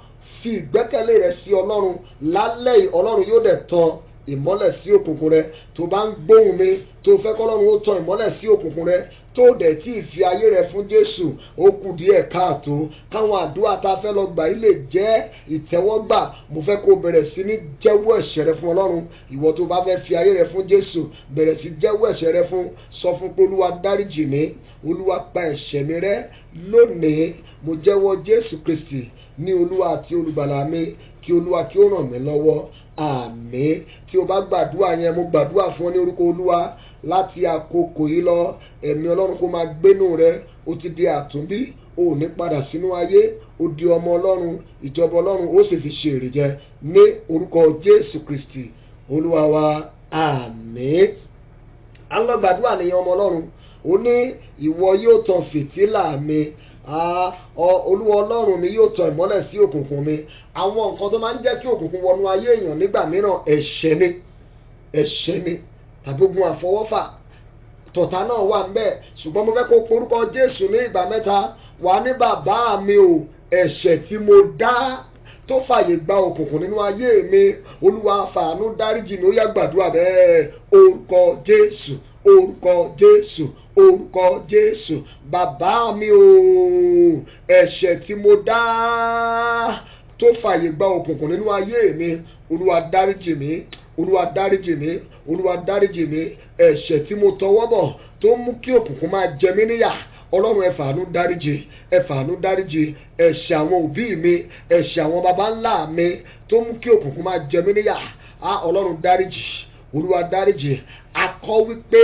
Fi ìgbẹ́kẹ̀lé rẹ sí Ọlọ́run. Lálẹ́ yìí Ọlọ́run yóò dẹ̀ tan ìmọ́lẹ̀ sí òkùnkùn rẹ. Tó bá ń gbóhùn mi tó fẹ́ kọ́lọ́run ó tan ìmọ́lẹ̀ sí òkùnkùn rẹ, tó dẹ̀ tí ì fi ayé rẹ fún Jésù, ó kù díẹ̀ káàtó. Káwọn àdúrà tá a fẹ́ lọ gbà yìí lè jẹ́ ìtẹ́wọ́gbà. Mo fẹ́ kó bẹ̀rẹ̀ sí ní jẹ́wọ́ ẹ̀ṣẹ̀ rẹ fún Ọlọ́run. Ìwọ tó bá fẹ́ fi ayé rẹ fún Jésù, bẹ̀rẹ̀ sí jẹ́wọ́ ẹ̀ṣẹ̀ rẹ fún. Sọ fún pé Olúwa dáríjì mi, Olúwa pa ẹ̀ṣẹ̀ mi rẹ́ lónìí. Mo jẹ́wọ́ Jésù Kristi ní Olúwa àti olùgbàlà mi. Kí Olúwa kí ó ràn mí lọ́wọ́. Àmín. Tí o bá gbàdúrà yẹn, mo gbàdúrà fún ọ ní orúkọ Olúwa. Láti àkókò yìí lọ, ẹ̀mí Ọlọ́run kó máa gbénú rẹ. Ó ti di àtúnbí, ó ní padà sínú ayé, ó di ọmọ Ọlọ́run, ìjọba Ọlọ́run ó sì fi ṣe èrè jẹ ní orúkọ Jésù Kristi Olúwa wa. Àmín. À ń lọ gbàdúrà nìyẹn ọmọ Ọlọ́run. Ó ní ìwọ yóò tan fìtílà mi. Olúwa Ọlọ́run mi yóò tan ìmọ́lẹ̀ sí òkùnkùn mi. Àwọn nǹkan tó máa ń jẹ́ kí òkùnkùn wọnú ayé èèyàn nígbà mìíràn ẹ̀ṣẹ̀ ni tàbí ogun àfọwọ́fà. Tọ̀tá náà wà ń bẹ̀, ṣùgbọ́n mo fẹ́ kó porúkọ Jésù ní ìgbà mẹ́ta. Wà ní bàbá mi o, ẹ̀ṣẹ̀ tí mo dá tó fàyè gba òkùnkùn nínú ayé mi, Olúwa fàánú dáríjì mi. Ó yá gbàdúrà bẹ́ẹ̀. Orúkọ Jésù, orúkọ Jésù, orúkọ Jésù. Bàbá mi o, ẹ̀ṣẹ̀ tí mo dá tó fàyè gba òkùnkùn nínú ayé mi, Olúwa dáríjì mi, Olúwa dáríjì mi, Olúwa dáríjì mi. Ẹ̀ṣẹ̀ tí mo tọwọ́ bọ̀ tó mú kí òkùnkùn máa jẹ mí níyà, Ọlọ́run ẹ fàánú dáríjì, ẹ fàánú dáríjì. Ẹ̀ṣẹ̀ àwọn òbí mi, ẹ̀ṣẹ̀ àwọn baba ńlá mi tó mú kí òkùnkùn máa jẹ mí níyà, Ọlọ́run dáríjì, Olúwa dáríjì. A kọ wípé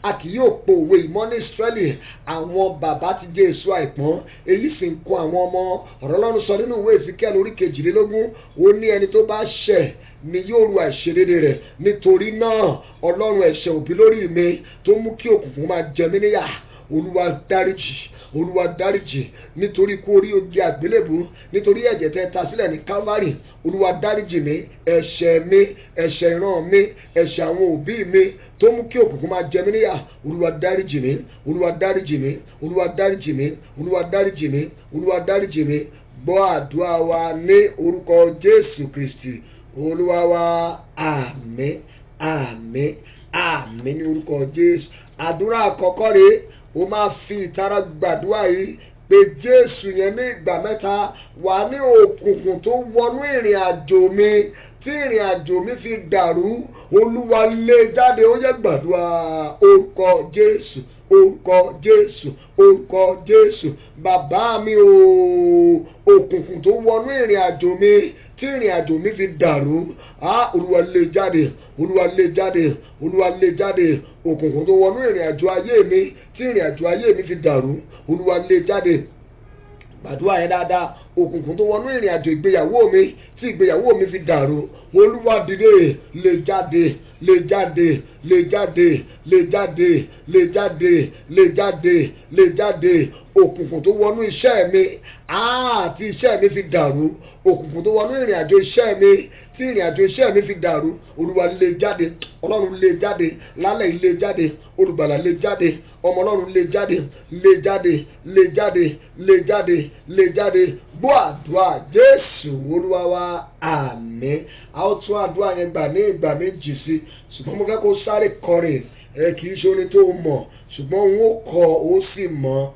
a kì yóò po òwe ìmọ̀ ní Ísírẹ́lì, àwọn bàbá ti jẹ èso àìpọ́n, èyí sì ń kó àwọn ọmọ. Ọ̀rọ̀ Ọlọ́run sọ nínú ìwé Èsíkíẹ́lì orí 22, ó ní ẹni tó bá ṣẹ̀ ni yóò ru àìṣedéédé rẹ̀. Nítorí náà Ọlọ́run, ẹ̀ṣẹ̀ òbí lórí mi tó mú kí òkùnkùn máa jẹ mí níyà, Olúwa dáríjì, Olúwa dáríjì. Nítorí ikú orí ogi àgbélébù, nítorí ẹ̀jẹ̀ tẹ́ ta sílẹ̀ ní Kálvárì, Olúwa dáríjì mi. Ẹ̀ṣẹ̀ mi, ẹ̀ṣẹ̀ ìran mi, ẹ̀ṣẹ̀ àwọn òbí mi tó mú kí òkùnkùn máa jẹ mí níyà, Olúwa dáríjì mi, Olúwa dáríjì mi, Olúwa dáríjì mi, Olúwa dáríjì mi, Olúwa dáríjì mi. Gbọ́ àdúrà wa ní orúkọ Jésù Kristi Olúwa wa. Àmín, àmín, àmín ní orúkọ Jésù. Àdúrà àkọ́kọ́ rèé. Ó máa fi ìtara gbàdúrà yìí pé Jésù yẹn ní ìgbà mẹ́ta. Wà ní òkùnkùn tó wọnú ìrìn àjò mi, tí ìrìn àjò mi fi dàrú, Olúwa lé jáde. Ó yẹ gbàdúrà. Orúkọ Jésù, orúkọ Jésù, orúkọ Jésù. Bàbá mi o, òkùnkùn tó wọnú ìrìn àjò mi, tí ìrìn àjò mi fi dàrú, Olúwa lé jáde, Olúwa lé jáde, Olúwa lé jáde. Òkùnkùn tó wọnú ìrìn àjò ayé mi, tí ìrìn àjò ayé mi fi dàrú, Olúwa lé jáde. Gbàdúrà yẹn dáadáa. Òkùnkùn tó wọnú ìrìn àjò ìgbéyàwó mi, tí ìgbéyàwó mi fi dàrú, Olúwa dìde, lé jáde, lé jáde, lé jáde, lé jáde, lé jáde, lé jáde, lé jáde. Òkùnkùn tó wọnú iṣẹ́ mi, tí iṣẹ́ mi fi dàrú, òkùnkùn tó wọnú ìrìn àjò iṣẹ́ mi, tí ìrìn àjò iṣẹ́ mi fi dàrú, Olúwa lé jáde. Ọlọ́run lé jáde, lálẹ́ lé jáde, olùgbàlà lé jáde, ọmọ Ọlọ́run lé jáde, lé jáde, lé jáde, lé jáde, lé jáde. Gbọ́ àdúrà Jésù Olúwa wa. Àmín. A ó tún àdúrà yẹn gbà ní ìgbà méjì sí, ṣùgbọ́n mo fẹ́ kó sáré kọrin. Kì í ṣe orin tó mọ̀, ṣùgbọ́n òun ó kọ ó sì mọ̀.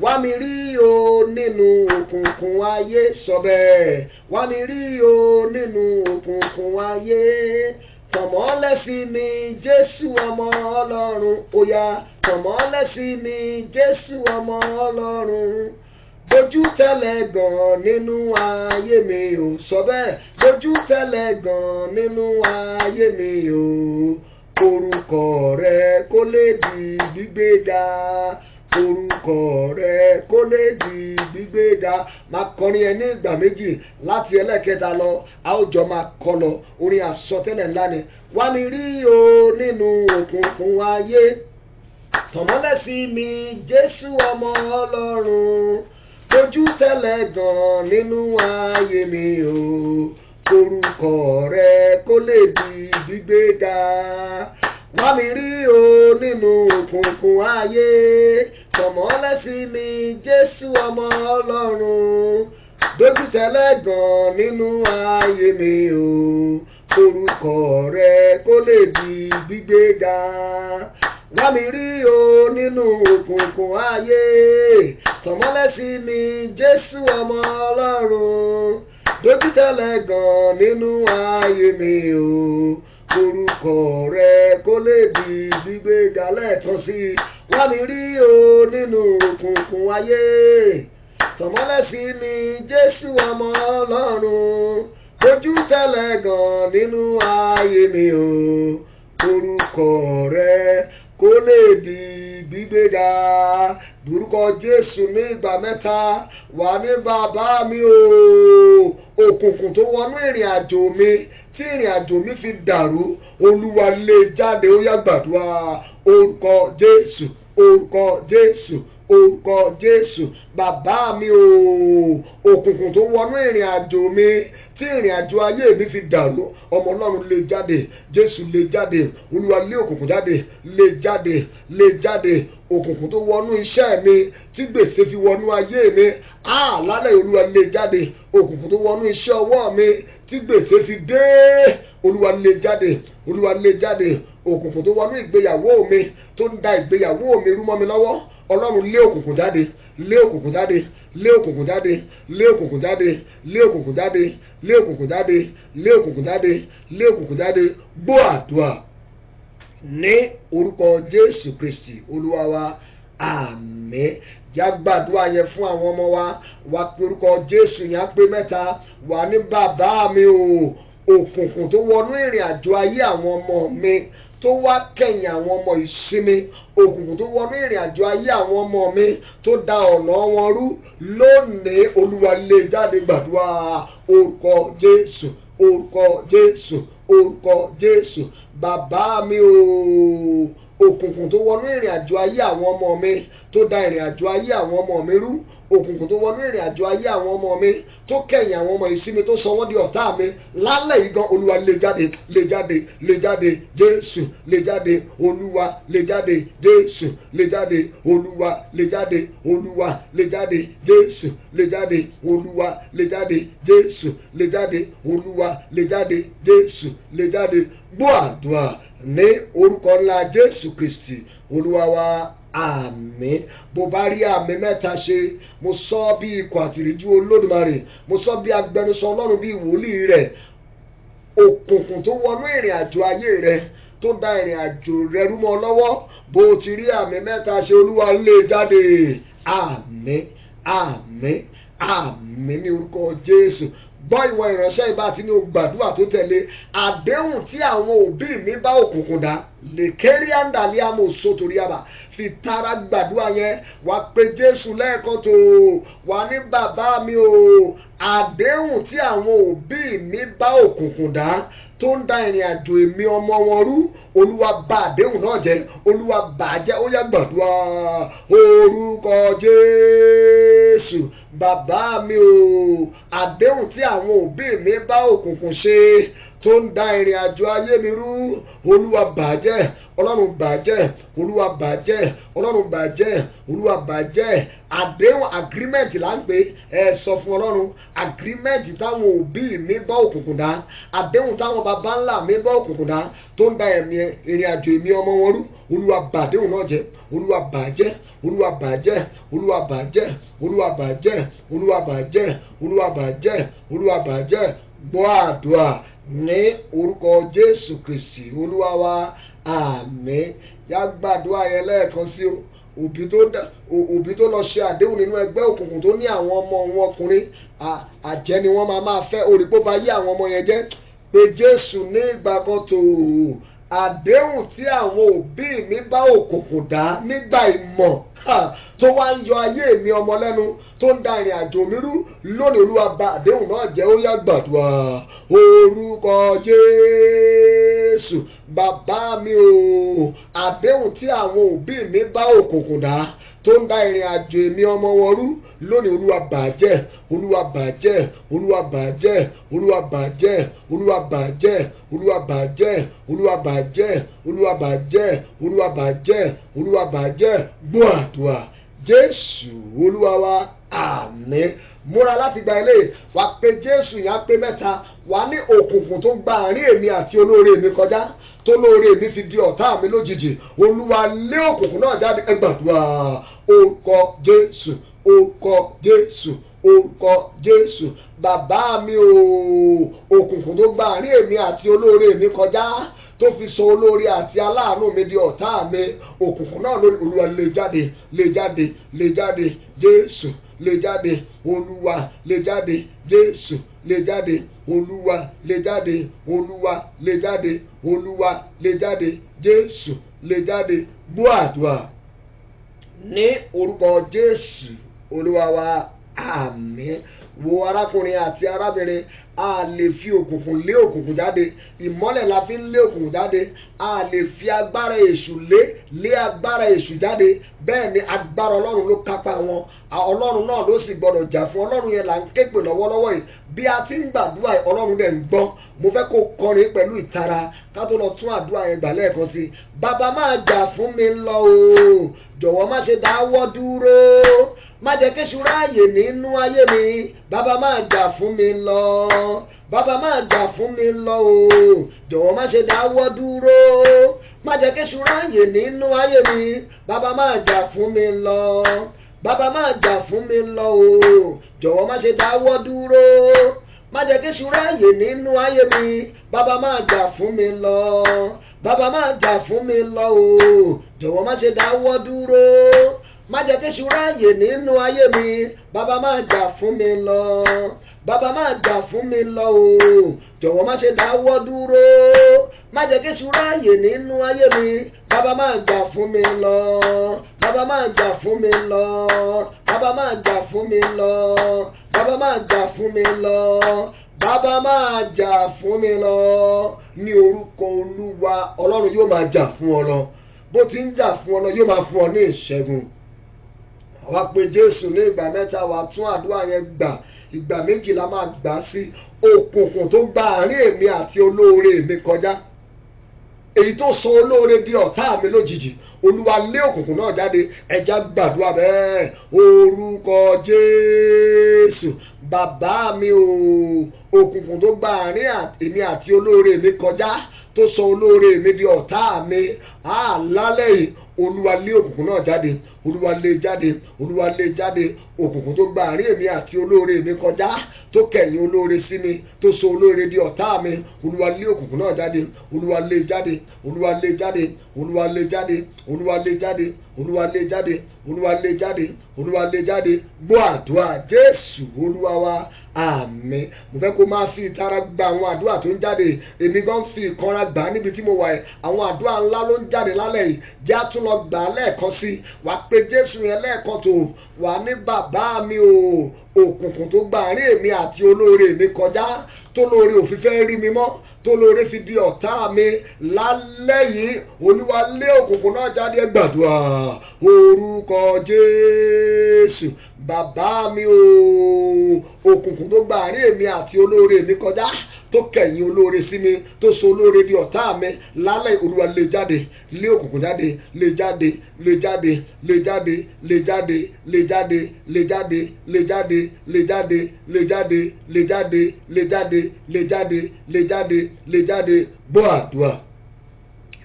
Wá mi rí o nínú òkùnkùn ayé, sọ bẹ́ẹ̀. Wá mi rí o nínú òkùnkùn ayé, tọ̀mọ́lẹ̀ sí mi Jésù ọmọ Ọlọ́run. Ó yá, tọ̀mọ́lẹ̀ sí mi Jésù ọmọ Ọlọ́run. Dojú tẹ́lẹ̀ gan nínú ayé mi o, sọ bẹ́ẹ̀. Dojú tẹ́lẹ̀ gan nínú ayé mi o, orúkọ rẹ kó lè di gbígbéga, orúkọ rẹ kó lè di gbígbéga. Máa kọrin ẹ ní ìgbà méjì láti ẹlẹ́kẹta lọ, a ó jọ máa kọ lọ. Orin àsọtẹ́lẹ̀ ńlá ni. Wá mi rí o nínú òkùnkùn ayé, tọ̀mọ́lẹ̀ sí mi Jésù ọmọ Ọlọ́run. Dojú tẹ́lẹ̀ gan nínú ayé mi o, orúkọ rẹ kó lè di gbígbéga. Wá mi rí o nínú òkùnkùn ayé, tọ̀mọ́lẹ̀ sí mi Jésù ọmọ Ọlọ́run, dójútẹ́lẹ̀ gan nínú ayé mi o, orúkọ rẹ kó lè di gbígbéga. Wá mi rí o nínú òkùnkùn ayé, tọ̀mọ́lẹ̀ sí mi Jésù ọmọ Ọlọ́run, dójútẹ́lẹ̀ gan nínú ayé mi o, orúkọ rẹ kó lè di gbígbéga. Lẹ́ẹ̀kan sí i. Wá mi rí o nínú òkùnkùn ayé, tọ̀mọ́lẹ̀ sí mi Jésù ọmọ Ọlọ́run, dójútẹ́lẹ̀ gan nínú ayé mi o, orúkọ rẹ kó lè di gbígbéga. Orúkọ Jésù ní ìgbà mẹ́ta. Wà ní bàbá mi o, òkùnkùn tó wọnú ìrìn àjò mi tí ìrìn àjò mi fi dàrú, Olúwa lé jáde. Ó yá gbàdúrà. Orúkọ Jésù, orúkọ Jésù, orúkọ Jésù. Bàbá mi o, òkùnkùn tó wọnú ìrìn àjò mi tí ìrìn àjò ayé mi fi dàrú, ọmọ Ọlọ́run lé jáde. Jésù lé jáde. Olúwa lé òkùnkùn jáde, lé jáde, lé jáde. Òkùnkùn tó wọnú iṣẹ́ mi tí gbèsè fi wọnú ayé mi, lálẹ́ Olúwa lé jáde. Òkùnkùn tó wọnú iṣẹ́ ọwọ́ mi tí gbèsè fi dé, Olúwa lé jáde, Olúwa lé jáde. Òkùnkùn tó wọnú ìgbéyàwó mi tó ń da ìgbéyàwó mi rú mọ́ mi lọ́wọ́, Ọlọ́run lé òkùnkùn jáde, lé òkùnkùn jáde, lé òkùnkùn jáde, lé òkùnkùn jáde, lé òkùnkùn jáde, lé òkùnkùn jáde, lé òkùnkùn jáde, lé òkùnkùn jáde. Gbọ́ àdúrà ní orúkọ Jésù Kristi Olúwa wa, àmín. Jágbàdúrà yẹn fún àwọn ọmọ wa. Wà pé orúkọ Jésù yẹn á pé mẹ́ta. Wà ní bàbá mi o, òkùnkùn tó wọnú ìrìn àjò ayé àwọn ọmọ mi tó wá kẹ̀yìn àwọn ọmọ ìsinmi, òkùnkùn tó wọnú ìrìn àjò ayé àwọn ọmọ mi tó da ọ̀nà wọn rú, lónìí Olúwa lé jáde. Gbàdúrà. Orúkọ Jésù, orúkọ Jésù, orúkọ Jésù. Bàbá mi o, òkùnkùn tó wọnú ìrìn àjò ayé àwọn ọmọ mi tó da ìrìn àjò ayé àwọn ọmọ mi rú, òkùnkùn tó wọnú ìrìn àjò ayé àwọn ọmọ mi tó kẹ̀yìn àwọn ọmọ ìsinmi tó sọ wọ́n di ọ̀tá mi, lálẹ́ yìí gan Olúwa lé jáde, lé jáde, lé jáde. Jésù lé jáde. Olúwa lé jáde. Jésù lé jáde. Olúwa lé jáde. Olúwa lé jáde. Jésù lé jáde. Olúwa lé jáde. Jésù lé jáde. Olúwa lé jáde. Jésù lé jáde. Gbọ́ àdúrà ní orúkọ ńlá Jésù Kristi Olúwa wa, àmín. Bó bá rí àmín mẹ́ta ṣe, mo sọ bí ikọ̀ àtìríjú Olódùmarè, mo sọ bí agbẹnusọ Ọlọ́run, bí wòlíì rẹ̀. Òkùnkùn tó wọnú ìrìn àjò ayé rẹ̀ tó da ìrìn àjò rẹ̀ rú mọ́ lọ́wọ́, bó ti rí àmín mẹ́ta ṣe, Olúwa lé jáde. Àmín, àmín, àmín ní orúkọ Jésù. Gbọ́ ìwọ ìránṣẹ́ ìbá tí ní o gbàdúrà tó tẹ̀lé. Àdéhùn tí àwọn òbí mi bá òkùnkùn dá, lè kéré àǹdàlẹ́ àmọ́ òṣòtòrí àbá, fi tara gbàdúrà yẹn. Wà pé Jésù lẹ́ẹ̀kan tó, wà ní bàbá mi o, àdéhùn tí àwọn òbí mi bá òkùnkùn dá tó ń da ìrìn àjò èmi ọmọ wọn rú, Olúwa bà àdéhùn náà jẹ́, Olúwa bà á jẹ́. Ó yá gbàdúrà. Orúkọ Jésù. Bàbá mi o, àdéhùn tí àwọn òbí mi bá òkùnkùn ṣe tó ń da ìrìn àjò ayé mi rú, Olúwa bà á jẹ́. Ọlọ́run bà á jẹ́. Olúwa bà á jẹ́. Ọlọ́run bà á jẹ́. Olúwa bà á jẹ́. Àdéhùn, agreement là ń pè. Sọ fún Ọlọ́run, agreement táwọn òbí mi bá òkùnkùn dá, àdéhùn táwọn baba ńlá mi bá òkùnkùn dá tó ń da ìrìn àjò èmi ọmọ wọn rú, Olúwa bà àdéhùn náà jẹ́. Olúwa bà á jẹ́. Olúwa bà á jẹ́. Olúwa bà á jẹ́. Olúwa bà á jẹ́. Olúwa bà á jẹ́. Olúwa bà á jẹ́. Olúwa bà á jẹ́. Gbọ́ àdúrà ní orúkọ Jésù Kristi Olúwa wa, àmín. Yá gbàdúrà yẹn lẹ́ẹ̀kan sí o. Òbí tó lọ ṣe àdéhùn nínú ẹgbẹ́ òkùnkùn tó ní àwọn ọmọ wọn ọkùnrin àjẹ́ ni wọ́n máa fẹ́, òrìpó bá yí àwọn ọmọ yẹn jẹ́. Pé Jésù ní ìgbà kan tó, àdéhùn tí àwọn òbí mi bá òkùnkùn dá nígbà ìmọ̀ tó wá ń yọ ayé mi ọmọ lẹ́nu, tó ń da ìrìn àjò mi rú, lónìí Olúwa bà àdéhùn náà jẹ́. Ó yá gbàdúrà. Orúkọ Jésù. Bàbá mi o, àdéhùn tí àwọn òbí mi bá òkùnkùn dá tó ń da ìrìn àjò èmi ọmọ wọn rú lónìí, olúwa bàjẹ́, olúwa bàjẹ́, olúwa bàjẹ́, olúwa bàjẹ́, olúwa bàjẹ́, olúwa bàjẹ́, olúwa bàjẹ́, olúwa bàjẹ́, olúwa bàjẹ́, olúwa bàjẹ́. Gbọ́ àdúrà Jésù olúwa wa, àmín. Múra láti gba ilé wà pé Jésù yẹn á pé mẹ́ta, wà ní òkùnkùn tó gba àárín èmi àti olóore mi kọjá, tó lóore mi fi di ọ̀tá mi lójijì, olúwa lé òkùnkùn náà jáde. Ẹ gbàdúrà orúkọ Jésù, orúkọ Jésù, orúkọ Jésù. Bàbá mi o, òkùnkùn tó gba àárín èmi àti olóore mi kọjá, tó fi sọ olóore àti aláàánú mi di ọ̀tá mi, òkùnkùn náà lórí olúwa lé jáde, lé jáde, lé jáde. Jésù lé jáde, olúwa lé jáde. Jésù lé jáde, olúwa lé jáde, olúwa lé jáde, olúwa lé jáde. Jésù lé jáde. Gbọ́ àdúrà ní orúkọ Jésù olúwa wa, àmín. Wo arákùnrin àti arábìnrin, a lè fi òkùnkùn lé òkùnkùn jáde, ìmọ́lẹ̀ la fi ń lé òkùnkùn jáde. A lè fi agbára èṣù lé agbára èṣù jáde. Bẹ́ẹ̀ ni agbára ọlọ́run ló kápá wọn, ọlọ́run náà ló sì gbọdọ̀ jà fún. Ọlọ́run yẹn là ń ké pè lọ́wọ́lọ́wọ́ yìí. Bí a ti ń gbàdúrà yìí, ọlọ́run dẹ̀ ń gbọ́. Mo fẹ́ kó kọrin pẹ̀lú ìtara ká tó lọ tún àdúrà yẹn gbà lẹ́ẹ̀kan sí. Bàbá máa jà fún mi lọ o, jọ̀wọ́ má ṣe dáwọ́ dúró, má jẹ́ kéṣù ráàyè nínú ayé mi. Bàbá máa jà fún mi lọ, bàbá máa jà fún mi lọ o, jọ̀wọ́ má ṣe dáwọ́ dúró, má jẹ́ kéṣù ráàyè nínú ayé mi. Bàbá máa jà fún mi lọ, bàbá máa jà fún mi lọ o, jọ̀wọ́ má ṣe dáwọ́ dúró, má jẹ́ kéṣù ráàyè nínú ayé mi. Bàbá máa jà fún mi lọ, bàbá máa jà fún mi lọ o, jọ̀wọ́ má ṣe dáwọ́ dúró, má jẹ́ kéṣù ráàyè nínú ayé mi. Bàbá máa jà fún mi lọ, bàbá máa jà fún mi lọ o, jọ̀wọ́ má ṣe dáwọ́ dúró, má jẹ́ kéṣù ráàyè nínú ayé mi. Bàbá máa jà fún mi lọ, bàbá máa jà fún mi lọ, bàbá máa jà fún mi lọ, bàbá máa jà fún mi lọ, bàbá máa jà fún mi lọ. Ní orúkọ olúwa, ọlọ́run yóò máa jà fún ọ lọ. Bó ti ń jà fún ọ lọ, yóò máa fún ọ ní ìṣẹ́gun. Wá pé Jésù ní ìgbà mẹ́ta, wá tún àdúrà yẹn gbà. Ìgbà méjì la máa gbà sí. Òkùnkùn tó gba àárín èmi àti olóore mi kọjá, èyí tó sọ olóore di ọ̀tá mi lójijì, olúwa lé òkùnkùn náà jáde. Ẹja gbàdúrà bẹ́ẹ̀. Orúkọ Jésù. Bàbá mi o, òkùnkùn tó gba àárín èmi àti olóore mi kọjá, tó sọ olóore mi di ọ̀tá mi, lálẹ́ yìí olúwa lé òkùnkùn náà jáde, olúwa lé jáde, olúwa lé jáde. Òkùnkùn tó gba àárín èmi àti olóore mi kọjá, tó kẹ̀yìn olóore sí mi, tó sọ olóore di ọ̀tá mi, olúwa lé òkùnkùn náà jáde, olúwa lé jáde, olúwa lé jáde, olúwa lé jáde, olúwa lé jáde, olúwa lé jáde, olúwa lé jáde, olúwa lé jáde. Gbọ́ àdúrà Jésù olúwa wa, àmín. Mo fẹ́ kó máa fi ìtara gba àwọn àdúrà tó ń jáde. Èmi gan fi ìkanra gbà á níbi tí mo wà ẹ̀. Àwọn àdúrà ńlá ló ń jáde lálẹ́ yìí. Jẹ́ á tún lọ gbà á lẹ́ẹ̀kan sí. Wà á pe Jésù yẹn lẹ́ẹ̀kan tó. Wà á ní bàbá mi o, òkùnkùn tó gba àárín èmi àti olóore mi kọjá, tó lóore òfin fẹ́ rí mi mọ́, tó lóore fi di ọ̀tá mi, lálẹ́ yìí olúwa lé òkùnkùn náà jáde. Gbàdúrà orúkọ Jésù. Bàbá mi o, òkùnkùn tó gba àárín èmi àti olóore mi kọjá, tó kẹ̀yìn olóore sí mi, tó sọ olóore di ọ̀tá mi, lálẹ́ olúwa lé jáde, lé òkùnkùn jáde, lé jáde, lé jáde, lé jáde, lé jáde, lé jáde, lé jáde, lé jáde, lé jáde, lé jáde, lé jáde, lé jáde, lé jáde, lé jáde, lé jáde. Gbọ́ àdúrà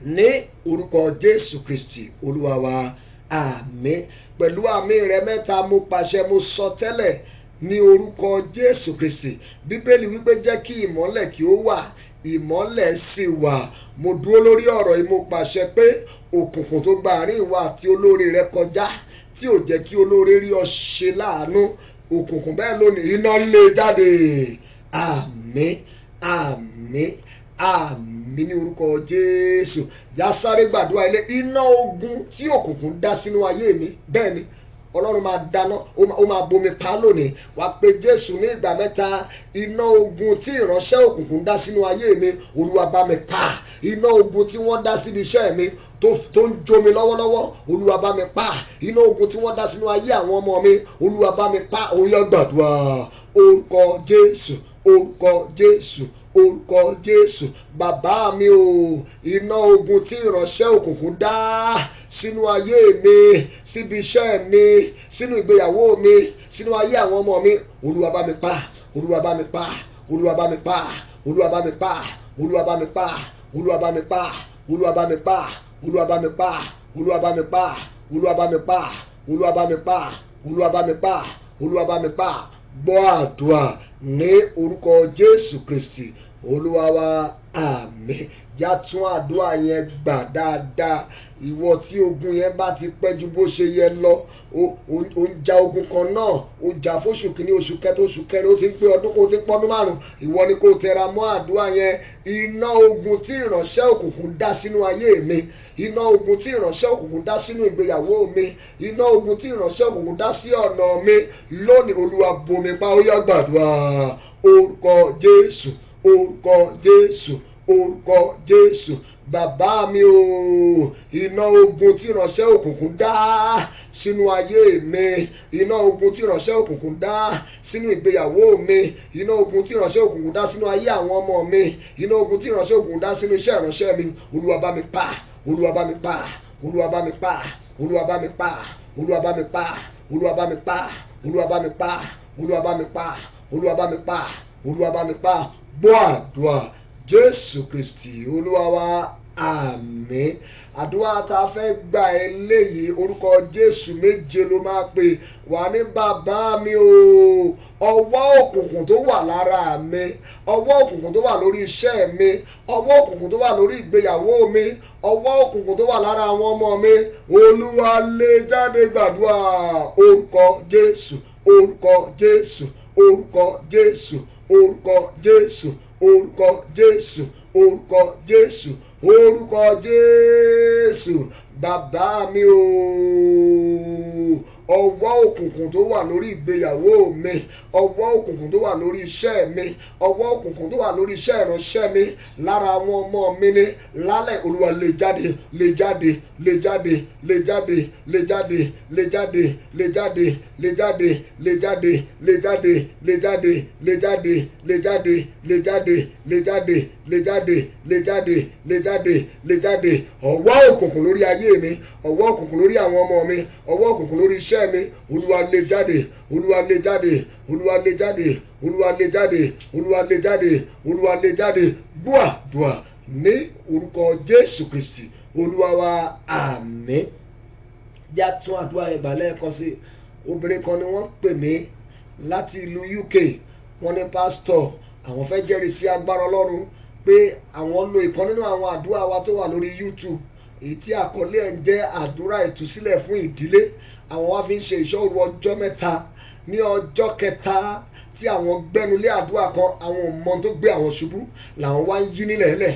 ní orúkọ Jésù Kristi olúwa wa, àmín. Pẹ̀lú àmì rẹ mẹ́ta mo pàṣẹ, mo sọ tẹ́lẹ̀ ní orúkọ Jésù Kristi. Bíbélì wípé jẹ́ kí ìmọ́lẹ̀ kí ó wà, ìmọ́lẹ̀ sì wà. Mo dúró lórí ọ̀rọ̀ yìí, mo pàṣẹ pé òkùnkùn tó gba àárín ìwà àti olóore rẹ kọjá, tí ò jẹ́ kí olóore rí ọ ṣe láàánú, òkùnkùn bẹ́ẹ̀ lónìí iná lé jáde. Àmín, àmín, àmín ní orúkọ Jésù. Já sáré gbàdúrà ilé. Iná ogun tí òkùnkùn dá sínú ayé mi, bẹ́ẹ̀ ni Ọlọ́run máa dáná, ó máa bomi pa lónìí. Wàá pe Jésù ní ìgbà mẹ́ta. Iná ogun tí ìránṣẹ́ òkùnkùn dá sínú ayé mi, Olúwa bá mi pa. Iná ogun tí wọ́n dá síbi iṣẹ́ mi tó ń jó mi lọ́wọ́lọ́wọ́, Olúwa bá mi pa. Iná ogun tí wọ́n dá sínú ayé àwọn ọmọ mi, Olúwa bá mi pa. Ó yá gbàdúrà. Orúkọ Jésù, orúkọ Jésù, orúkọ Jésù. Bàbá mi o, iná ogun tí ìránṣẹ́ òkùnkùn dá sínú ayé mi, síbi iṣẹ́ mi, sínú ìgbéyàwó mi, sínú ayé àwọn ọmọ mi, Olúwa bá mi pa. Olúwa bá mi pa. Olúwa bá mi pa. Olúwa bá mi pa. Olúwa bá mi pa. Olúwa bá mi pa. Olúwa bá mi pa. Olúwa bá mi pa. Olúwa bá mi pa. Olúwa bá mi pa. Olúwa bá mi pa. Olúwa bá mi pa. Olúwa bá mi pa. Gbọ́ àdúrà ní orúkọ Jésù Kristi Olúwa wa, àmín. Já tún àdúrà yẹn gbà dáadáa. Ìwọ tí ogun yẹn bá ti pẹ́ ju bó ṣe yẹ lọ, ó ń ja ogun kan náà, ó jà fóṣù kìíní, oṣù kẹta, oṣù kẹrin, ó ti ń pé ọdún kan, ó ti ń pọ́dún márùn-ún. Ìwọ ni kò tẹra mọ́ àdúrà yẹn. Iná ogun tí ìránṣẹ́ òkùnkùn dá sínú ayé mi, iná ogun tí ìránṣẹ́ òkùnkùn dá sínú ìgbéyàwó mi, iná ogun tí ìránṣẹ́ òkùnkùn dá sí ọ̀nà mi, lónìí Olúwa bomi pa. Ó yá gbàdúrà. Orúkọ Jésù, orúkọ Jésù, orúkọ Jésù. Bàbá mi o, iná ogun tí ìránṣẹ́ òkùnkùn dá sínú ayé mi, iná ogun tí ìránṣẹ́ òkùnkùn dá sínú ìgbéyàwó mi, iná ogun tí ìránṣẹ́ òkùnkùn dá sínú ayé àwọn ọmọ mi, iná ogun tí ìránṣẹ́ òkùnkùn dá sínú iṣẹ́ ìránṣẹ́ mi, Olúwa bá mi pa. Olúwa bá mi pa. Olúwa bá mi pa. Olúwa bá mi pa. Olúwa bá mi pa. Olúwa bá mi pa. Olúwa bá mi pa. Olúwa bá mi pa. Olúwa bá mi pa. Olúwa bá mi pa. Gbọ́ àdúrà Jésù Kristi Olúwa wa, àmín. Àdúrà tá a fẹ́ gbà eléyìí, orúkọ Jésù méje ló máa pè. Wà ní bàbá mi o, ọwọ́ òkùnkùn tó wà lára mi, ọwọ́ òkùnkùn tó wà lórí iṣẹ́ mi, ọwọ́ òkùnkùn tó wà lórí ìgbéyàwó mi, ọwọ́ òkùnkùn tó wà lára àwọn ọmọ mi, Olúwa lé jáde. Gbàdúrà. Orúkọ Jésù, orúkọ Jésù, orúkọ Jésù, orúkọ Jésù, orúkọ Jésù, orúkọ Jésù, orúkọ Jésù. Bàbá mi o, ọwọ́ òkùnkùn tó wà lórí ìgbéyàwó mi, ọwọ́ òkùnkùn tó wà lórí iṣẹ́ mi, ọwọ́ òkùnkùn tó wà lórí iṣẹ́ ìránṣẹ́ mi, lára àwọn ọmọ mi ni lálẹ́, Olúwa lé jáde, lé jáde, lé jáde, lé jáde, lé jáde, lé jáde, lé jáde, lé jáde, lé jáde, lé jáde, lé jáde, lé jáde, lé jáde, lé jáde, lé jáde, lé jáde, lé jáde, lé jáde, lé jáde. Ọwọ́ òkùnkùn lórí ayé mi, ọwọ́ òkùnkùn lórí àwọn ọmọ mi, ọwọ́ òkùnkùn lórí iṣẹ́ mi, Olúwa lé jáde, Olúwa lé jáde, Olúwa lé jáde, Olúwa lé jáde, Olúwa lé jáde, Olúwa lé jáde. Gbọ́ àdúrà ní orúkọ Jésù Kristi Olúwa wa, àmín. Já tún àdúrà yẹn gbà lẹ́ẹ̀kan sí. Obìnrin kan ni wọ́n pè mí láti ìlú UK. Wọ́n ní pásítọ̀, àwọn fẹ́ jẹ́rìí sí agbára Ọlọ́run pé àwọn lo ìkan nínú àwọn àdúrà wa tó wà lórí YouTube, èyí tí àkọlé ẹ̀ ń jẹ́ àdúrà ìtúsílẹ̀ fún ìdílé. Àwọn wá fi ń ṣe ìṣọ́ òru ọjọ́ mẹ́ta. Ní ọjọ́ kẹta tí àwọn gbẹ́nulé àdúrà kan, àwọn ọmọ tó gbé àwọn ṣubú làwọn wá ń yí nílẹ̀ lẹ̀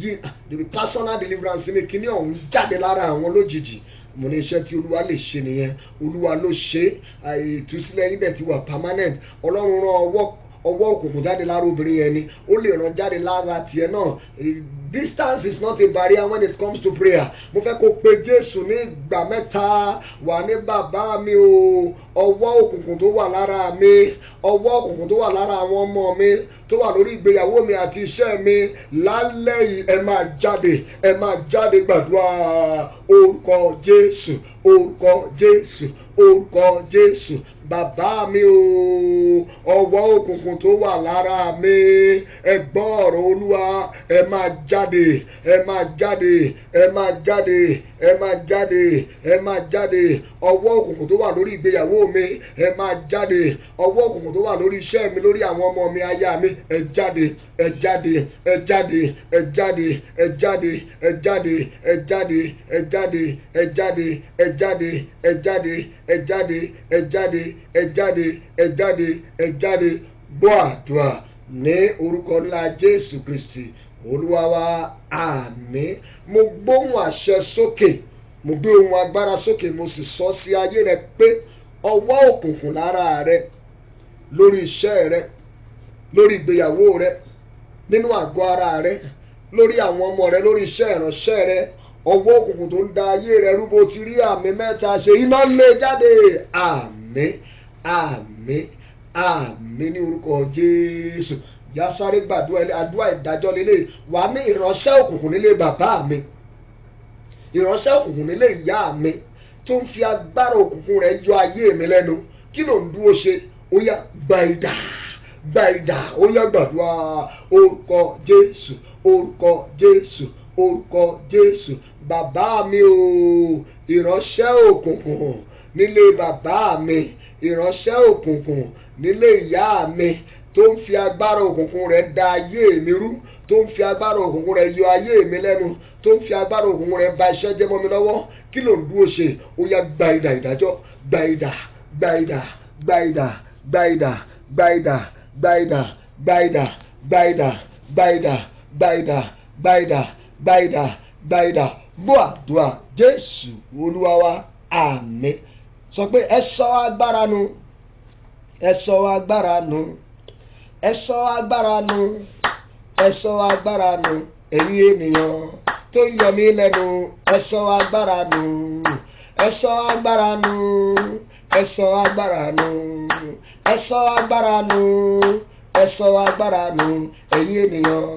yí. The personal deliverance ni kíní ọ̀hún jáde lára àwọn lójijì. Mo ní iṣẹ́ tí Olúwa lè ṣe nìyẹn. Olúwa ló ṣe. Ìtúsílẹ̀ yín bẹ̀ ti wà permanent. Ọlọ́run rán ọwọ́ òkùnkùn jáde lára obìnrin yẹn ni, ó lè ràn jáde lára tiẹ̀ náà. Distance is not a barrier when it comes to prayer. Mo fẹ́ kó pe Jésù ní ìgbà mẹ́ta. Wà ní bàbá mi o, ọwọ́ òkùnkùn tó wà lára mi, ọwọ́ òkùnkùn tó wà lára àwọn ọmọ mi, tó wà lórí ìgbéyàwó mi àti iṣẹ́ mi, lálẹ́ yìí ẹ máa jáde, ẹ máa jáde. Gbàdúrà. Orúkọ Jésù, orúkọ Jésù, orúkọ Jésù. Bàbá mi o, ọwọ́ òkùnkùn tó wà lára mi, ẹ gbọ́ ọ̀rọ̀ Olúwa, ẹ máa jáde, ẹ máa jáde, ẹ máa jáde, ẹ máa jáde, ẹ máa jáde. Ọwọ́ òkùnkùn tó wà lórí ìgbéyàwó mi, ẹ máa jáde. Ọwọ́ òkùnkùn tó wà lórí iṣẹ́ mi, lórí àwọn ọmọ mi, aya mi, ẹ jáde, ẹ jáde, ẹ jáde, ẹ jáde, ẹ jáde, ẹ jáde, ẹ jáde, ẹ jáde, ẹ jáde, ẹ jáde, ẹ jáde, ẹ jáde, ẹ jáde, ẹ jáde, ẹ jáde, ẹ jáde. Gbọ́ àdúrà ní orúkọ ńlá Jésù Kristi Olúwa wa, àmín. Mo gbóhùn àṣẹ sókè, mo gbé ohùn agbára sókè, mo sì sọ sí ayé rẹ pé ọwọ́ òkùnkùn lára rẹ, lórí iṣẹ́ rẹ, lórí ìgbéyàwó rẹ, nínú àgọ́ ara rẹ, lórí àwọn ọmọ rẹ, lórí iṣẹ́ ìránṣẹ́ rẹ, ọwọ́ òkùnkùn tó ń da ayé rẹ rú, bó ti rí àmì mẹ́ta ṣe, iná lé jáde. Àmín, àmín, àmín ní orúkọ Jésù. Yá sáré gbàdúrà àdúrà ìdájọ́ lélẹ̀. Wà ní ìránṣẹ́ òkùnkùn nílé bàbá mi, ìránṣẹ́ òkùnkùn nílé ìyá mi tó ń fi agbára òkùnkùn rẹ̀ yọ ayé mi lẹ́nu. Kí ló ń dúró ṣe? Ó yá gba idà, gba idà. Ó yá gbàdúrà orúkọ Jésù, orúkọ Jésù, orúkọ Jésù. Bàbá mi o, ìránṣẹ́ òkùnkùn nílé bàbá mi, ìránṣẹ́ òkùnkùn nílé ìyá mi tó ń fi agbára òkùnkùn rẹ̀ da ayé mi rú, tó ń fi agbára òkùnkùn rẹ̀ yọ ayé mi lẹ́nu, tó ń fi agbára òkùnkùn rẹ̀ ba iṣẹ́ jẹ́ mọ́ mi lọ́wọ́. Kí ló ń dúró ṣe? Ó yá gba idà ìdájọ́, gba idà, gba idà, gba idà, gba idà, gba idà, gba idà, gba idà, gba idà, gba idà, gba idà, gba idà, gba idà, gba idà. Gbọ́ àdúrà Jésù Olúwa wa. Àmín. Sọ pé ẹ sọ agbára nù, ẹ sọ agbára nù, ẹ sọ agbára nù, ẹ sọ agbára nù. Ẹ̀yin ènìyàn tó ń yọ mí lẹ́nu, ẹ sọ agbára nù, ẹ sọ agbára nù, ẹ sọ agbára nù, ẹ sọ agbára nù, ẹ sọ agbára nù. Ẹ̀yin ènìyàn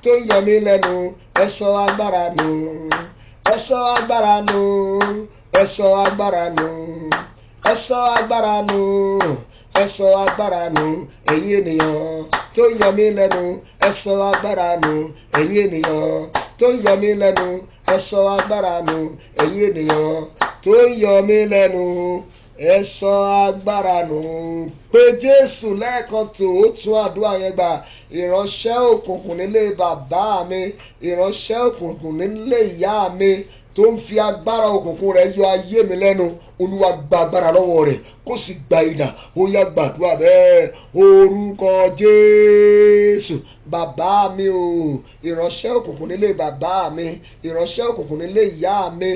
tó ń yọ mí lẹ́nu, ẹ sọ agbára nù, ẹ sọ agbára nù, ẹ sọ agbára nù, ẹ sọ agbára nù, ẹ sọ agbára nù. Ẹ̀yin ènìyàn tó ń yọ mí lẹ́nu, ẹ sọ agbára nù. Ẹ̀yin ènìyàn tó ń yọ mí lẹ́nu, ẹ sọ agbára nù. Ẹ̀yin ènìyàn tó ń yọ mí lẹ́nu, ẹ sọ agbára nù. Pé Jésù lẹ́ẹ̀kan tó o tún àdúrà yẹn gbà. Ìránṣẹ́ òkùnkùn nílé bàbá mi, ìránṣẹ́ òkùnkùn nílé ìyá mi tó ń fi agbára òkùnkùn rẹ̀ yọ ayé mi lẹ́nu, Olúwa gba agbára lọ́wọ́ rẹ̀ kó sì gba idà. Ó yá gbàdúrà bẹ́ẹ̀. Orúkọ Jésù. Bàbá mi o, ìránṣẹ́ òkùnkùn nílé bàbá mi, ìránṣẹ́ òkùnkùn nílé ìyá mi,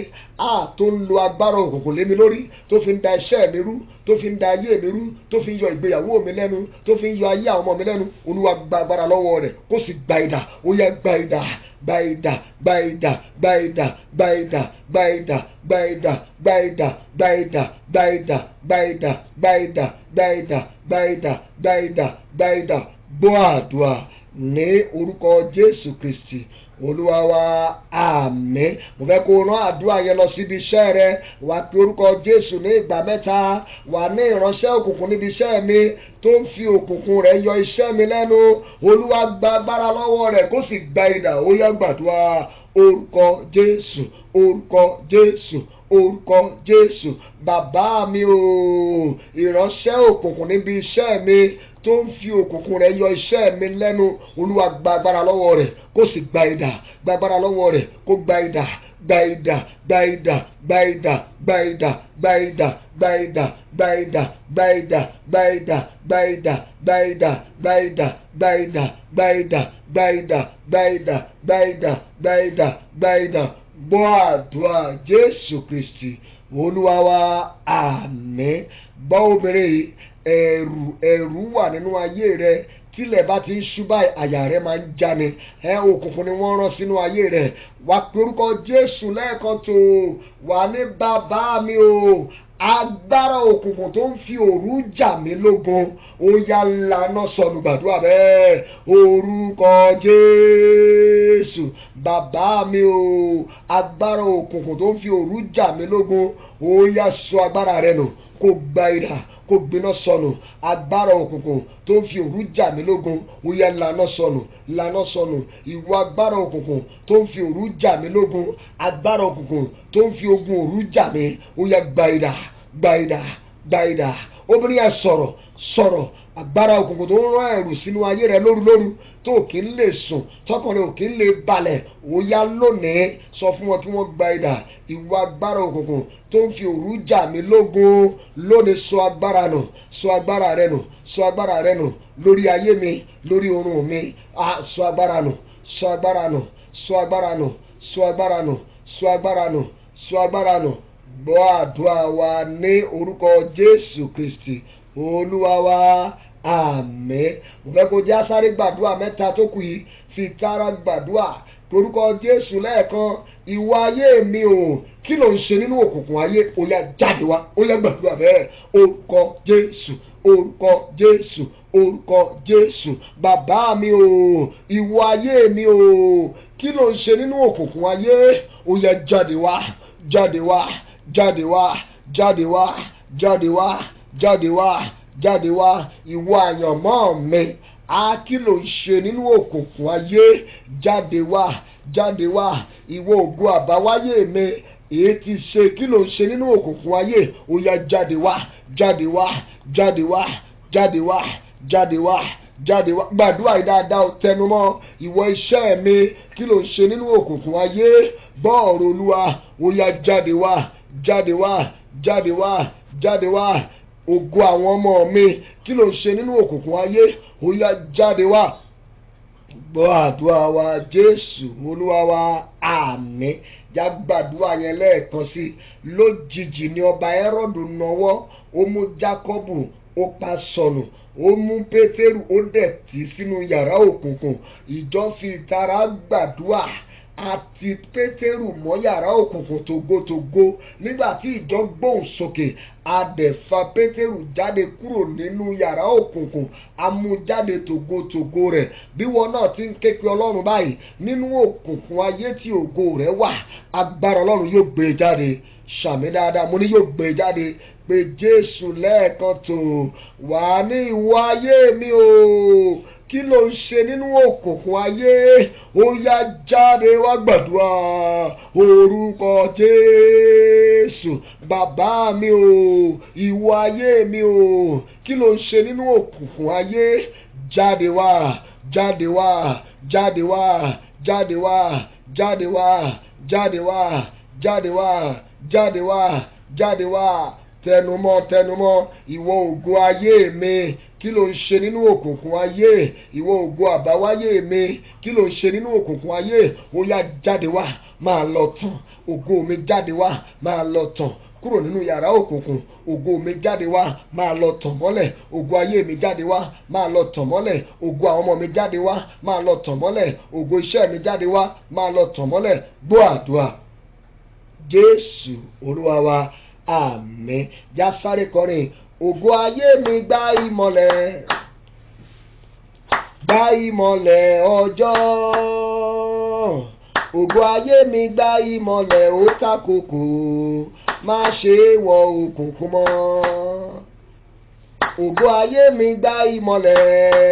tó ń lo agbára òkùnkùn lé mi lórí, tó fi ń da iṣẹ́ mi rú, tó fi ń da ayé mi rú, tó fi ń yọ ìgbéyàwó mi lẹ́nu, tó fi ń yọ ayé àwọn ọmọ mi lẹ́nu. Olúwa gba agbára lọ́wọ́ rẹ̀ kó sì gba idà. Ó yá gba idà, gba idà, gba idà, gba idà, gba idà, gba idà, gba idà, gba idà, gba idà, gba idà, gba idà, gba idà, gba idà, gba idà, gba idà, gba idà. Gbọ́ àdúrà ní orúkọ Jésù Kristi Olúwa wa. Àmín. Mo fẹ́ kó rán àdúrà yẹn lọ síbi iṣẹ́ rẹ. Wà pé orúkọ Jésù ní ìgbà mẹ́ta. Wà ní ìránṣẹ́ òkùnkùn níbi iṣẹ́ mi tó ń fi òkùnkùn rẹ̀ yọ iṣẹ́ mi lẹ́nu. Olúwa gba agbára lọ́wọ́ rẹ̀ kó sì gba idà. Ó yá gbàdúrà orúkọ Jésù, orúkọ Jésù, orúkọ Jésù. Bàbá mi o, ìránṣẹ́ òkùnkùn níbi iṣẹ́ mi tó ń fi òkùnkùn rẹ̀ yọ iṣẹ́ mi lẹ́nu. Olúwa gba agbára lọ́wọ́ rẹ̀ kó sì gba idà. Gba agbára lọ́wọ́ rẹ̀ kó gba idà, gba idà, gba idà, gba idà, gba idà, gba idà, gba idà, gba idà, gba idà, gba idà, gba idà, gba idà, gba idà, gba idà, gba idà, gba idà, gba idà, gba idà, gba idà, gba idà. Gbọ́ àdúrà Jésù Kristi Olúwa wa. Àmín. Gbọ́ obìnrin yìí, ẹ̀rù wà nínú ayé rẹ. Tílẹ̀ bá ti ń ṣú báyìí, àyà rẹ máa ń já ni. Òkùnkùn ni wọ́n rán sínú ayé rẹ. Wà pé orúkọ Jésù lẹ́ẹ̀kan tó. Wà ní bàbá mi o, agbára òkùnkùn tó ń fi òru jà mí lógun, ó yá lànà sọnù. Gbàdúrà bẹ́ẹ̀. Orúkọ Jésù. Bàbá mi o, agbára òkùnkùn tó ń fi òru jà mí lógun, ó yá sọ agbára rẹ nù kó gba idà, kó gbiná sọnù. Agbára òkùnkùn tó ń fi òru jà mí lógun, ó yá lànà sọnù, lànà sọnù. Ìwọ agbára òkùnkùn tó ń fi òru jà mí lógun, agbára òkùnkùn tó ń fi ogun òru jà mí, ó yá gba idà, gba idà, gba idà. Obìnrin yẹn sọ̀rọ̀, sọ̀rọ̀. Agbára òkùnkùn tó ń rán ẹ̀rù sínú ayé rẹ lóru tó kì í lè sùn, tọkàn rẹ ò kì í lè balẹ̀, ó yá lónìí sọ fún wọn kí wọ́n gba idà. Ìwọ agbára òkùnkùn tó ń fi òru jà mí lógun, lónìí sọ agbára nù, sọ agbára rẹ nù, sọ agbára rẹ nù lórí ayé mi, lórí oorun mi. Sọ agbára nù, sọ agbára nù, sọ agbára nù, sọ agbára nù, sọ agbára nù, sọ agbára nù gbọ́ àdúrà wa ní orúkọ Jésù Kristi Olúwa wa, àmín. Mo fẹ́ kó jẹ́ sáré gbàdúrà mẹ́ta tó kù yìí, fi tara gbàdúrà orúkọ Jésù lẹ́ẹ̀kan. Ìwọ ayé mi o, kí ló ń ṣe nínú òkùnkùn ayé? Ó yá jáde wá, ó yá gbàdúrà bẹ́ẹ̀. Orúkọ Jésù, orúkọ Jésù, orúkọ Jésù. Bàbá mi o, ìwọ ayé mi o, kí ló ń ṣe nínú òkùnkùn ayé? Ó yá jáde wá, jáde wá, jáde wá, jáde wá, jáde wá, jáde wá, jáde wá. Ìwọ àyànmọ́ mi, a kí ló ń ṣe nínú òkùnkùn ayé? Jáde wá, jáde wá. Ìwọ ògo àbáwáyé mi, èyí ti ṣe kí ló ń ṣe nínú òkùnkùn ayé? Ó yá jáde wá, jáde wá, jáde wá, jáde wá, jáde wá, jáde wá. Gbàdúrà yìí dáadáa, tẹnumọ́. Ìwọ iṣẹ́ mi, kí ló ń ṣe nínú òkùnkùn ayé? Gbọ́ ọ̀rọ̀ Olúwa, ó yá jáde wá, jáde wá, jáde wá, jáde wá. Ògo àwọn ọmọ mi, kí ló ń ṣe nínú òkùnkùn ayé? Ó yá jáde wá. Gbọ́ àdúrà wa Jésù Olúwa wa, àmín. Já gbàdúrà yẹn lẹ́ẹ̀kan sí. Lójijì ni ọba Hẹ́rọ́dù nawọ́, ó mú Jákọ́bù, ó pa sọnù, ó mú Pétérù, ó dẹ̀ tì sínú yàrá òkùnkùn. Ìjọ fi ìtara gbàdúrà àti Pétérù mọ́ yàrá òkùnkùn tògótògó. Nígbà tí ìjọ gbóhùn sókè, a dẹ̀ fa Pétérù jáde kúrò nínú yàrá òkùnkùn, a mú jáde tògótògó rẹ̀. Bí wọn náà ti ń ké pe Ọlọ́run báyìí nínú òkùnkùn ayé tí ògo rẹ̀ wà, agbára Ọlọ́run yóò gbé jáde. Ṣàmì dáadáa, mo ní yóò gbé jáde. Pé Jésù lẹ́ẹ̀kan tó wà ní ìwọ ayé mi o, kí ló ń ṣe nínú òkùnkùn ayé? Ó yá jáde wá gbàdúrà orúkọ Jésù. Bàbá mi o, ìwọ ayé mi o, kí ló ń ṣe nínú òkùnkùn ayé? Jáde wá, jáde wá, jáde wá, jáde wá, jáde wá, jáde wá, jáde wá, jáde wá, jáde wá. Tẹnumọ́, tẹnumọ́. Ìwọ ògo ayé mi, kí ló ń ṣe nínú òkùnkùn ayé? Ìwọ ògo àbáwáyé mi, kí ló ń ṣe nínú òkùnkùn ayé? Ó yá jáde wá, máa lọ tàn. Ògo mi jáde wá, máa lọ tàn kúrò nínú yàrá òkùnkùn. Ògo mi jáde wá, máa lọ tàn mọ́lẹ̀. Ògo ayé mi jáde wá, máa lọ tàn mọ́lẹ̀. Ògo àwọn ọmọ mi jáde wá, máa lọ tàn mọ́lẹ̀. Ògo iṣẹ́ mi jáde wá, máa lọ tàn mọ́lẹ̀. Gbọ́ àdúrà Jésù Olúwa wa, àmín. Já sáré kọrin. Ògo ayé mi gba ìmọ́lẹ̀, gba ìmọ́lẹ̀ ọjọ́. Ògo ayé mi gba ìmọ́lẹ̀, ó takòkò, má ṣe wọ òkùnkùn mọ́. Ògo ayé mi gba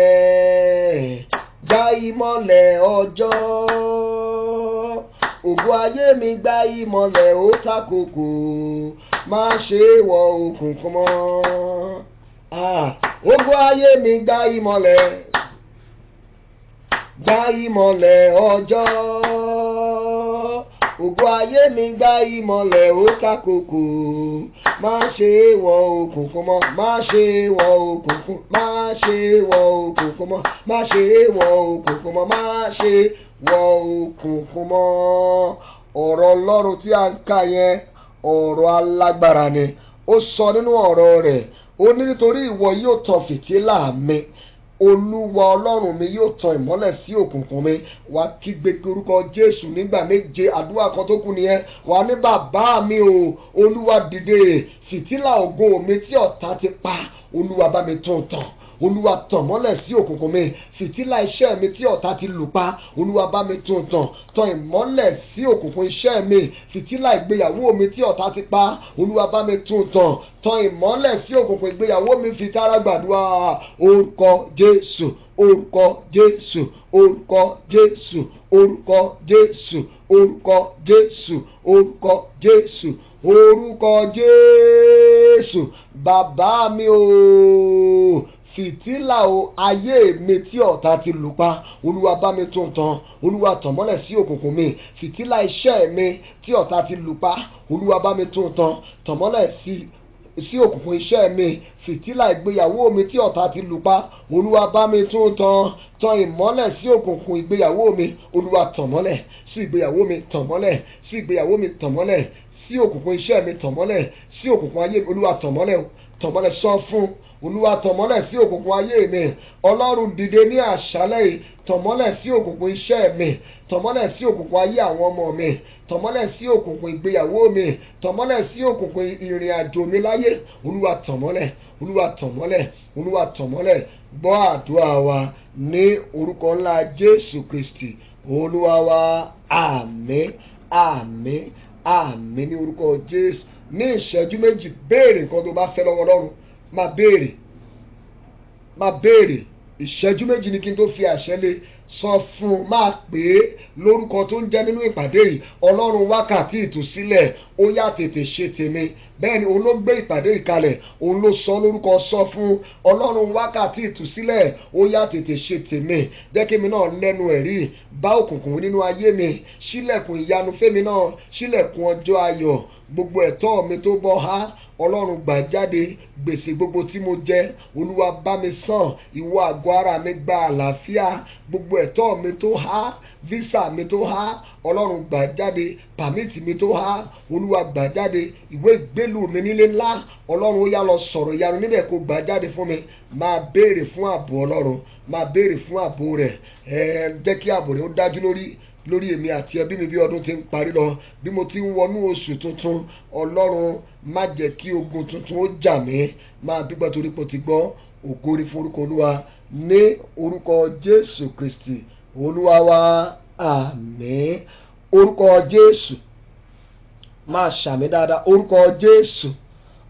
ìmọ́lẹ̀, gba ìmọ́lẹ̀ ọjọ́. Ògo ayé mi gba ìmọ́lẹ̀, ó takòkò, má ṣe wọ òkùnkùn mọ́. Ògo ayé mi gba ìmọ́lẹ̀, gba ìmọ́lẹ̀ ọjọ́. Ògo ayé mi gba ìmọ́lẹ̀, ó takòkò, má ṣe wọ òkùnkùn mọ́. Má ṣe wọ òkùnkùn, má ṣe wọ òkùnkùn mọ́. Má ṣe wọ òkùnkùn mọ́, má ṣe wọ òkùnkùn mọ́. Ọ̀rọ̀ Ọlọ́run tí a ń kà yẹn, ọ̀rọ̀ alágbára ni. Ó sọ nínú ọ̀rọ̀ rẹ̀, ó ní nítorí ìwọ yóò tan fìtílà mi, Olúwa Ọlọ́run mi yóò tan ìmọ́lẹ̀ sí òkùnkùn mi. Wà á kígbe orúkọ Jésù nígbà méje. Àdúrà kan tó kù nìyẹn. Wà á ní bàbá mi o, Olúwa dìde, fìtílà ògo mi tí ọ̀tá ti pa, Olúwa bá mi tún tàn. Olúwa tàn mọ́lẹ̀ sí òkùnkùn mi. Fìtílà iṣẹ́ mi tí ọ̀tá ti lù pa, Olúwa bá mi tún tàn. Tàn ìmọ́lẹ̀ sí òkùnkùn iṣẹ́ mi. Fìtílà ìgbéyàwó mi tí ọ̀tá ti pa, Olúwa bá mi tún tàn. Tàn ìmọ́lẹ̀ sí òkùnkùn ìgbéyàwó mi. Fi tara gbàdúrà orúkọ Jésù, orúkọ Jésù, orúkọ Jésù, orúkọ Jésù, orúkọ Jésù, orúkọ Jésù, orúkọ Jésù. Bàbá mi o, fìtílà o ayé mi tí ọ̀tá ti lù pa, Olúwa bá mi tún tàn. Olúwa tàn mọ́lẹ̀ sí òkùnkùn mi. Fìtílà iṣẹ́ mi tí ọ̀tá ti lù pa, Olúwa bá mi tún tàn. Tàn mọ́lẹ̀ sí òkùnkùn iṣẹ́ mi. Fìtílà ìgbéyàwó mi tí ọ̀tá ti lù pa, Olúwa bá mi tún tàn. Tàn ìmọ́lẹ̀ sí òkùnkùn ìgbéyàwó mi. Olúwa tàn mọ́lẹ̀ sí ìgbéyàwó mi, tàn mọ́lẹ̀ sí ìgbéyàwó mi, tàn mọ́lẹ̀ sí òkùnkùn iṣẹ́ mi, tàn mọ́lẹ̀ sí òkùnkùn ayé mi. Olúwa tàn mọ́lẹ̀, tàn mọ́lẹ̀, sọ fún Olúwa, tàn mọ́lẹ̀ sí òkùnkùn ayé mi. Ọlọ́run dìde ní àṣálẹ́ yìí, tàn mọ́lẹ̀ sí òkùnkùn iṣẹ́ mi, tàn mọ́lẹ̀ sí òkùnkùn ayé àwọn ọmọ mi, tàn mọ́lẹ̀ sí òkùnkùn ìgbéyàwó mi, tàn mọ́lẹ̀ sí òkùnkùn ìrìn àjò mi láyé. Olúwa tàn mọ́lẹ̀, Olúwa tàn mọ́lẹ̀, Olúwa tàn mọ́lẹ̀. Gbọ́ àdúrà wa ní orúkọ ńlá Jésù Kristi Olúwa wa. Àmín, àmín, àmín ní orúkọ Jésù. Ní ìṣẹ́jú méjì béèrè nǹkan tó bá fẹ́ lọ́wọ́ Ọlọ́run. Máa béèrè. Ìṣẹ́jú méjì ni kí n tó fi àṣẹ lé. Sọ fún, máa pè é lórúkọ tó ń jẹ́ nínú ìpàdé yìí. Ọlọ́run wákàtí ìtúsílẹ̀, ó yá tètè ṣe tèmi. Bẹ́ẹ̀ ni òun ló gbé ìpàdé ìkalẹ̀, òun ló sọ lórúkọ. Sọ fún Ọlọ́run wákàtí ìtúsílẹ̀, ó yá tètè ṣe tèmi. Jẹ́ kí mi náà lẹ́nu ẹ̀rí bá òkùnkùn nínú ayé mi. Ṣílẹ̀kùn ìyanu fẹ́mi náà, ṣílẹ̀kùn ọjọ́ ayọ̀. Gbogbo ẹ̀tọ́ mi tó bọ́ há, Ọlọ́run gbà jáde. Gbèsè gbogbo tí mo jẹ, Olúwa bá mi san. Ìwọ àgọ́ ara mi gba àlàáfíà. Gbogbo ẹ̀tọ́ mi tó há, visa mi tó há, Ọlọ́run gbà jáde. Pàmìtì mi tó há, Olúwa gbà jáde. Ìwé ìgbélú mi nílé ńlá, Ọlọ́run ó yá lọ sọ̀rọ̀ ìyanu níbẹ̀ kó gbà jáde fún mi. Máa béèrè fún ààbò Ọlọ́run, máa béèrè fún ààbò rẹ̀. Jẹ́ kí ààbò rẹ̀ ó dájú lórí èmi àti ẹbí mi bí ọdún ti ń parí lọ, bí mo ti ń wọnú oṣù tuntun. Ọlọ́run má jẹ́ kí ogun tuntun ó jà mí. Máa dúpẹ́ torí pé o ti gbọ́. Ògo ni fún orúkọ Olúwa ní orúkọ Jésù Kristi Olúwa wa. Àmín. Orúkọ Jésù, máa ṣàmì dáadáa. Orúkọ Jésù.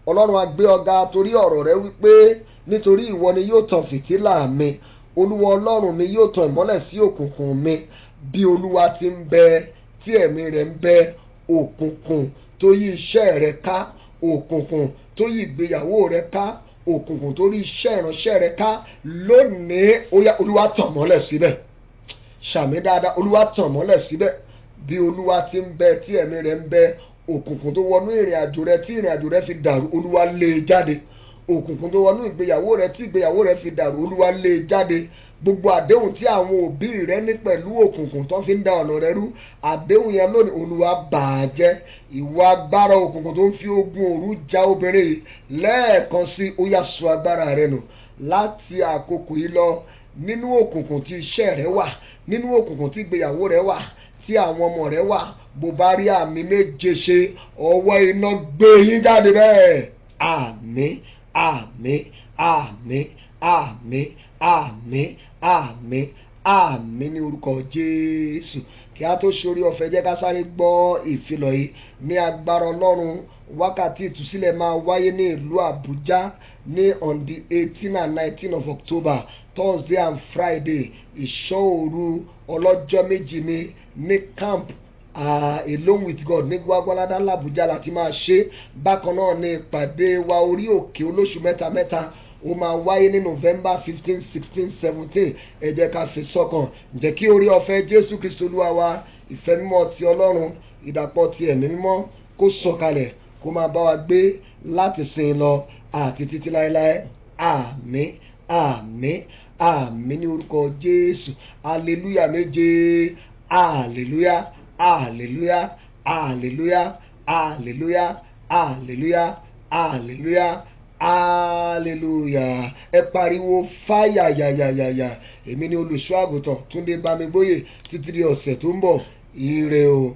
Ọlọ́run a gbé ọ̀gá torí ọ̀rọ̀ rẹ wípé nítorí ìwọ ni yóò tan fìtílà mi. Olúwa Ọlọ́run mi yóò tan ìmọ́lẹ̀ sí òkùnkùn mi. Bí Olúwa ti ń bẹ tí ẹ̀mí rẹ̀ ń bẹ, òkùnkùn tó yí iṣẹ́ rẹ ká, òkùnkùn tó yí ìgbéyàwó rẹ ká, òkùnkùn tó rí iṣẹ́ ìránṣẹ́ rẹ ká, lónìí ó yá Olúwa tàn mọ́lẹ̀ síbẹ̀. Ṣàmì dáadáa. Olúwa tàn mọ́lẹ̀ síbẹ̀. Bí Olúwa ti ń bẹ tí ẹ̀mí rẹ̀ ń bẹ, òkùnkùn tó wọnú ìrìn àjò rẹ tí ìrìn àjò rẹ fi dàrú, Olúwa lé e jáde. Òkùnkùn tó wọnú ìgbéyàwó rẹ tí ìgbéyàwó rẹ fi dàrú, Olúwa lé e jáde. Gbogbo àdéhùn tí àwọn òbí rẹ ní pẹ̀lú òkùnkùn tó fi ń da ọ̀nà rẹ rú, àdéhùn yẹn lónìí Olúwa bà á jẹ́. Ìwọ agbára òkùnkùn tó ń fi ogun òru já obìnrin yìí, lẹ́ẹ̀kan sí ó yá sọ agbára rẹ nù. Láti àkókò yìí lọ, nínú òkùnkùn tí iṣẹ́ rẹ wà, nínú òkùnkùn tí ìgbéyàwó rẹ wà, tí àwọn ọmọ rẹ wà, bó bá rí àmì méje ṣe, ọwọ́ iná gbé yín jáde bẹ́ẹ̀. Àmín, àmín, àmín, àmín, àmín, àmín, àmín ní orúkọ Jésù. Kí a tó ṣorí ọ̀fẹ́, jẹ́ ká sáré gbọ́ ìfilọ̀ yìí. Ní agbára Ọlọ́run, wákàtí ìtúsílẹ̀ máa wáyé ní ìlú Àbújá ní on the 18 and 19 of October, Thursday and Friday. Ìṣọ́ òru ọlọ́jọ́ méjì ní camp Alone with God ní Gwagwalada l'Abuja láti máa ṣe. Bákan náà ni ìpàdé wa orí òkè olóṣù mẹ́ta ó máa wáyé ní November 15, 16, 17. Ẹ jẹ́ ká fi sọ́kàn. Ǹjẹ́ kí orí ọ̀fẹ́ Jésù Kristi Olúwa wa, ìfẹ́ mímọ́ ti Ọlọ́run, ìdàpọ̀ ti ẹ̀mí mímọ́ kó sọ̀kalẹ̀, kó máa bá wa gbé láti sìn lọ àti títí láéláé. Àmín, àmín, àmín ní orúkọ Jésù. Hallelujah méje. Hallelujah, hallelujah, hallelujah, hallelujah, hallelujah, hallelujah, hallelujah. Ẹ pariwo fáyà yàyàyàyà. Èmi ni olùṣọ́ àgùntàn Túndé Bámigbóyè. Títí di ọ̀sẹ̀ tó ń bọ̀. Ire o.